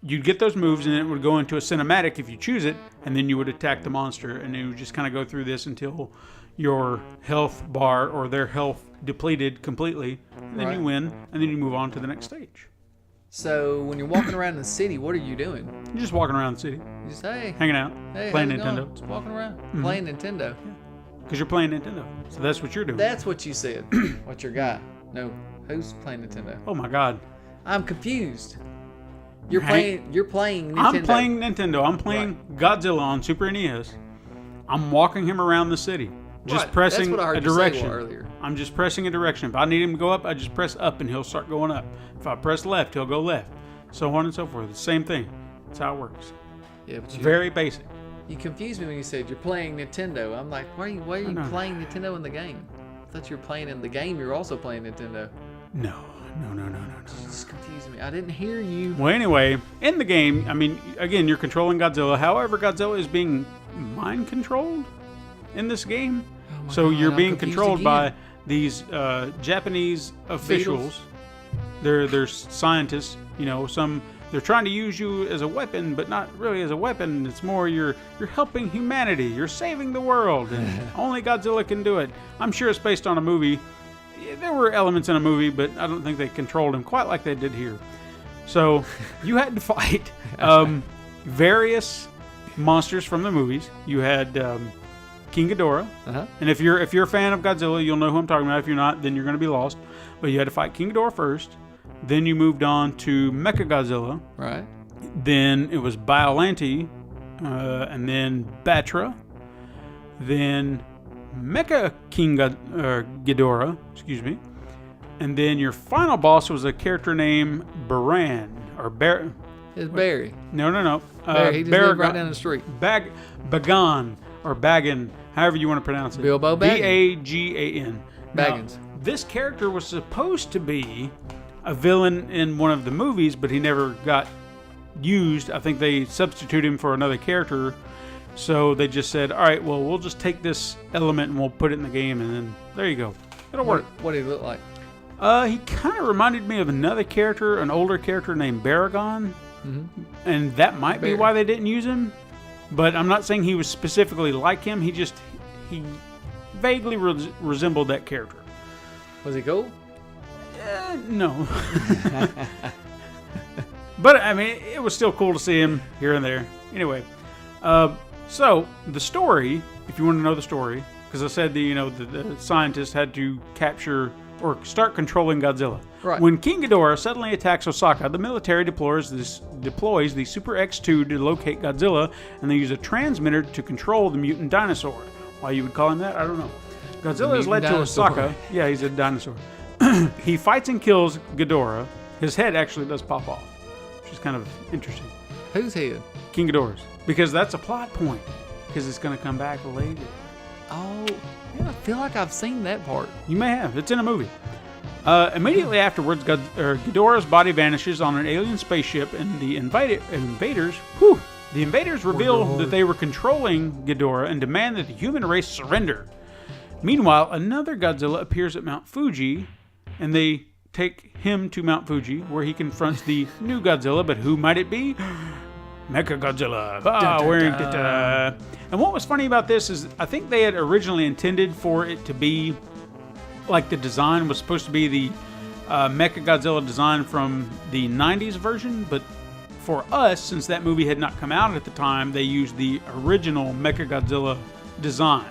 you'd get those moves, and it would go into a cinematic if you choose it, and then you would attack the monster, and you would just kind of go through this until your health bar or their health depleted completely, and then you win, and then you move on to the next stage. So when you're walking around in the city, what are you doing? You're just walking around the city, You just, hey, hanging out, playing how's it going? Nintendo, Just walking around, playing Nintendo. because you're playing Nintendo. So that's what you're doing. That's what you said. What's your guy? No, who's playing Nintendo? Oh my God. I'm confused. You're Right. playing Nintendo. I'm playing Nintendo. I'm playing Godzilla on Super NES. I'm walking him around the city. Just Right. pressing That's what I heard a you say direction. earlier. I'm just pressing a direction. If I need him to go up, I just press up and he'll start going up. If I press left, he'll go left. So on and so forth. The same thing. That's how it works. Yeah, but you, Very basic. you confused me when you said you're playing Nintendo. I'm like, why are you know. playing Nintendo in the game? I thought you were playing in the game. You're also playing Nintendo. No. You just confused me. I didn't hear you. Well, anyway, in the game, I mean, again, you're controlling Godzilla. However, Godzilla is being mind controlled in this game. Oh my So God, you're I'm being confused controlled again. by these Japanese officials. They're scientists. They're trying to use you as a weapon, but not really as a weapon. It's more you're helping humanity. You're saving the world, and only Godzilla can do it. I'm sure it's based on a movie. There were elements in a movie, but I don't think they controlled him quite like they did here. So you had to fight various monsters from the movies. You had King Ghidorah, and if you're a fan of Godzilla, you'll know who I'm talking about. If you're not, then you're going to be lost. But you had to fight King Ghidorah first. Then you moved on to Mechagodzilla. Right. Then it was Biollante, and then Batra. Then Mecha King Ghidorah, and then your final boss was a character named Baran or Bar. It's Barry. No. Barry. He just lived right down the street. Bagan or Bagan, however you want to pronounce it. Bilbo Baggins. Bagan. Baggins. Now, this character was supposed to be a villain in one of the movies, but he never got used. I think they substituted him for another character. So they just said, all right, well, we'll just take this element and we'll put it in the game, and then there you go. It'll work. What did he look like? He kind of reminded me of another character, an older character named Baragon. And that might be why they didn't use him. But I'm not saying he was specifically like him. He he vaguely resembled that character. Was he cool? No. But, I mean, it was still cool to see him here and there. Anyway, so the story, if you want to know the story, because I said the scientists had to capture or start controlling Godzilla. Right. When King Ghidorah suddenly attacks Osaka, the military deploys the Super X-2 to locate Godzilla, and they use a transmitter to control the mutant dinosaur. Why you would call him that, I don't know. Godzilla is led to Osaka. Yeah, he's a dinosaur. He fights and kills Ghidorah. His head actually does pop off, which is kind of interesting. Whose head? King Ghidorah's. Because that's a plot point. Because it's going to come back later. Oh, yeah, I feel like I've seen that part. You may have. It's in a movie. Immediately afterwards, Ghidorah's body vanishes on an alien spaceship, and the invaders reveal that they were controlling Ghidorah and demand that the human race surrender. Meanwhile, another Godzilla appears at Mount Fuji, and they take him to Mount Fuji, where he confronts the new Godzilla, but who might it be? Mechagodzilla. And what was funny about this is I think they had originally intended for it to be like the design was supposed to be the Mechagodzilla design from the 90s version, but for us, since that movie had not come out at the time, they used the original Mechagodzilla design.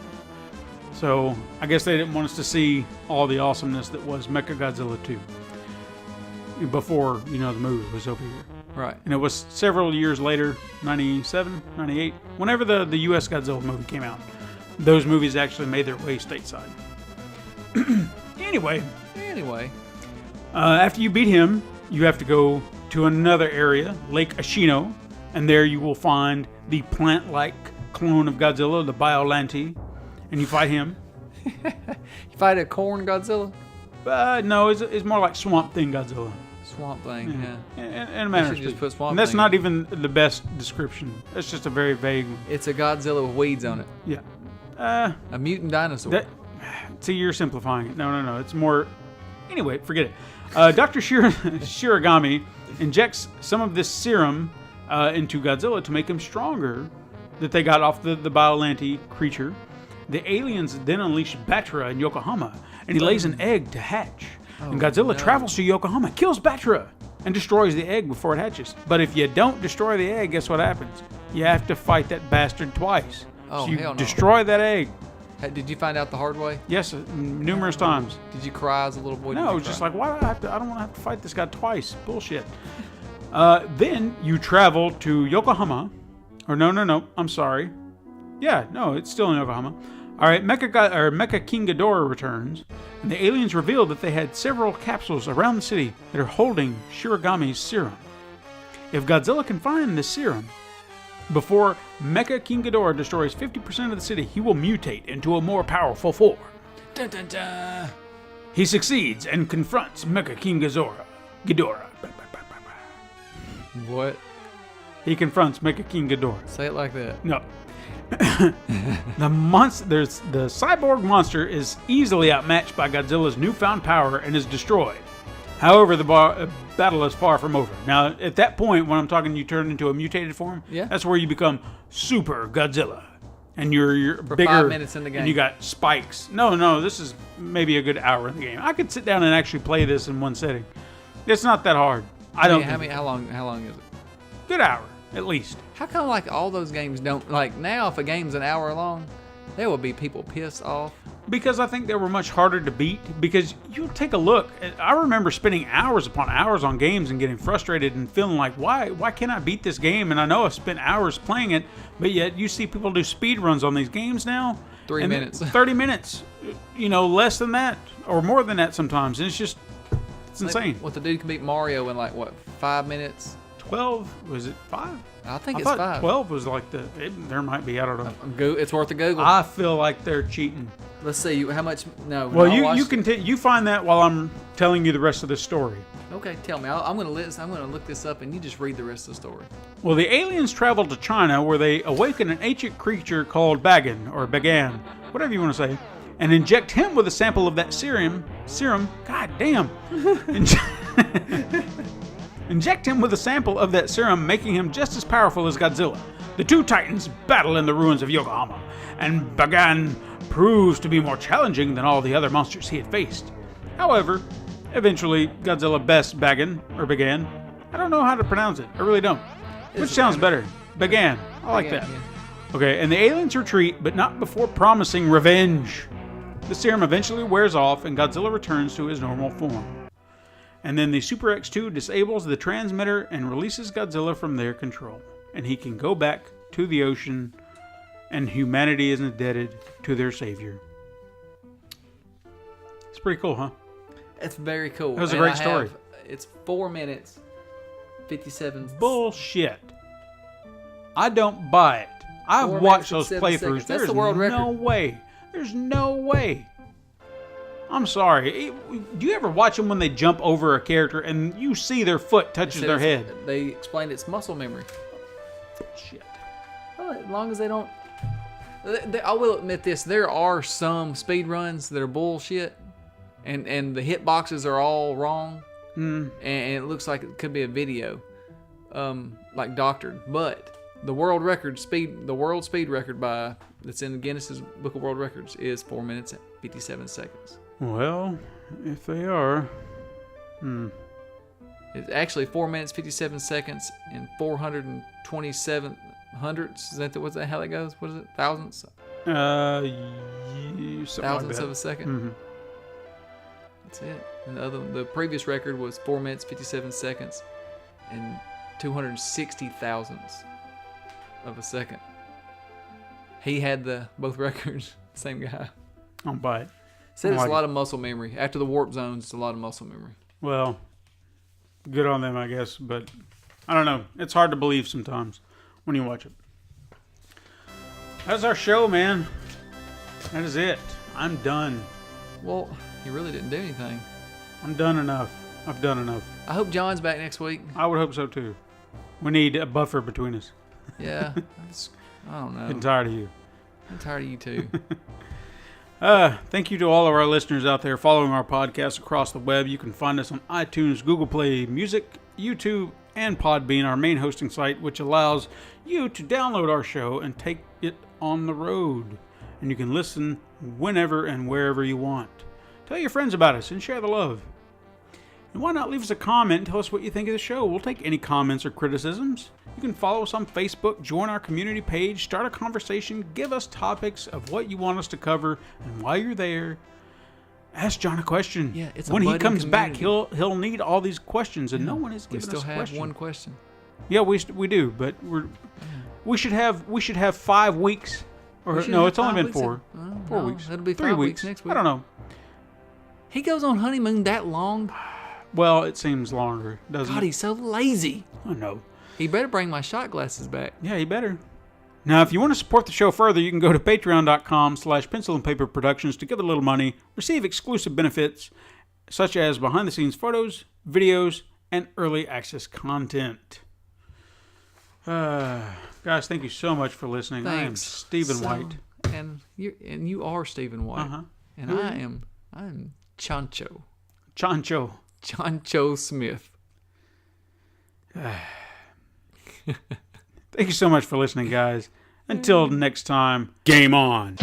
So I guess they didn't want us to see all the awesomeness that was Mechagodzilla 2 before, the movie was over here. Right. And it was several years later, 97, 98, whenever the U.S. Godzilla movie came out. Those movies actually made their way stateside. Anyway, after you beat him, you have to go to another area, Lake Ashino, and there you will find the plant-like clone of Godzilla, the Biollante, and you fight him. You fight a corn Godzilla? No, it's more like Swamp Thing Godzilla. Swamp Thing, yeah. In a manner of just put speaking. Swamp And that's Thing not in. even the best description. That's just a very vague one. It's a Godzilla with weeds on it. Yeah. A mutant dinosaur. See, you're simplifying it. No. It's more... Anyway, forget it. Dr. Shiragami injects some of this serum into Godzilla to make him stronger that they got off the Biollante creature. The aliens then unleash Batra in Yokohama, and he lays an egg to hatch. And Godzilla travels to Yokohama, kills Batra, and destroys the egg before it hatches. But if you don't destroy the egg, guess what happens? You have to fight that bastard twice. Oh, so you hell no. destroy that egg. Did you find out the hard way? Yes, numerous times. Did you cry as a little boy? No, it was just like, why do I don't want to have to fight this guy twice. Bullshit. Then you travel to Yokohama. Or no, I'm sorry. Yeah, no, it's still in Yokohama. All right, Mecha King Ghidorah returns, and the aliens reveal that they had several capsules around the city that are holding Shiragami's serum. If Godzilla can find this serum before Mecha King Ghidorah destroys 50% of the city, he will mutate into a more powerful form. Dun, dun, dun. He succeeds and confronts Mecha King Ghidorah. What? He confronts Mecha King Ghidorah. Say it like that. No. The cyborg monster is easily outmatched by Godzilla's newfound power and is destroyed. However, the battle is far from over. Now, at that point, when I'm talking you turn into a mutated form, that's where you become Super Godzilla. And you're For bigger. 5 minutes in the game. And you got spikes. No, this is maybe a good hour in the game. I could sit down and actually play this in one sitting. It's not that hard. How long is it? Good hour, at least. How come like all those games don't like now? If a game's an hour long, there would be people pissed off. Because I think they were much harder to beat. Because you take a look. I remember spending hours upon hours on games and getting frustrated and feeling like, why can't I beat this game? And I know I've spent hours playing it, but yet you see people do speed runs on these games now. 3 minutes. 30 minutes. Less than that or more than that sometimes. And it's insane. What the dude can beat Mario in 5 minutes? 12? Was it 5? I think I it's thought 5. 12 was like there might be, I don't know. It's worth a Google. I feel like they're cheating. Let's see how much. No. Well, you find that while I'm telling you the rest of the story. Okay, tell me. I'm gonna look this up, and you just read the rest of the story. Well, the aliens travel to China, where they awaken an ancient creature called Bagan or Bagan, whatever you want to say, and inject him with a sample of that serum. God damn. Inject him with a sample of that serum, making him just as powerful as Godzilla. The two titans battle in the ruins of Yokohama, and Bagan proves to be more challenging than all the other monsters he had faced. However, eventually Godzilla began. I don't know how to pronounce it. I really don't. Which sounds better. Began. I like that. Yeah. Okay, and the aliens retreat, but not before promising revenge. The serum eventually wears off, and Godzilla returns to his normal form. And then the Super X2 disables the transmitter and releases Godzilla from their control. And he can go back to the ocean, and humanity is indebted to their savior. It's pretty cool, huh? It's very cool. That was a great story. It's 4 minutes, 57. Bullshit. I don't buy it. I've 4 watched minutes those and 7 playthroughs. seconds. That's There's the world no record. way. There's no way. I'm sorry. Do you ever watch them when they jump over a character and you see their foot touches their head? They explained it's muscle memory. Shit. Well, as long as they don't. I will admit this: there are some speed runs that are bullshit, and the hitboxes are all wrong, and it looks like it could be a video, like doctored. But the world speed record that's in the Guinness's Book of World Records is 4 minutes and 57 seconds. Well, if they are, It's actually 4 minutes 57 seconds and 427 hundredths. Is that how that goes? What is it? Thousandths? Thousandths of a second. Mm-hmm. That's it. And the previous record was 4 minutes 57 seconds and 260 thousandths of a second. He had both records. Same guy. I'll buy it. Said it's like a lot of muscle memory. After the warp zones, it's a lot of muscle memory. Well, good on them, I guess. But I don't know. It's hard to believe sometimes when you watch it. That's our show, man. That is it. I'm done. Well, he really didn't do anything. I'm done enough. I've done enough. I hope John's back next week. I would hope so too. We need a buffer between us. Yeah. I don't know. Getting tired of you. I'm tired of you too. Thank you to all of our listeners out there following our podcast across the web. You can find us on iTunes, Google Play Music, YouTube, and Podbean, our main hosting site, which allows you to download our show and take it on the road. And you can listen whenever and wherever you want. Tell your friends about us and share the love. And why not leave us a comment and tell us what you think of the show? We'll take any comments or criticisms. You can follow us on Facebook, join our community page, start a conversation, give us topics of what you want us to cover, and while you're there, ask John a question. Yeah, it's a when he budding comes back, community. he'll need all these questions, and no one is We giving still us a have question. one question. Yeah, we do, but we should have 5 weeks. Or no, it's only been 4. 4 weeks. It'll be 3 5 weeks next week. I don't know. He goes on honeymoon that long? Well, it seems longer, doesn't God, it? he's so lazy. I know. He better bring my shot glasses back. Yeah, you better. Now, if you want to support the show further, you can go to patreon.com/pencil and paper productions to give a little money, receive exclusive benefits, such as behind-the-scenes photos, videos, and early access content. Guys, thank you so much for listening. Thanks. I am Stephen White. And you are Stephen White. Uh-huh. And I'm Chancho. Chancho. Chancho Smith. Thank you so much for listening, guys. Until next time, game on.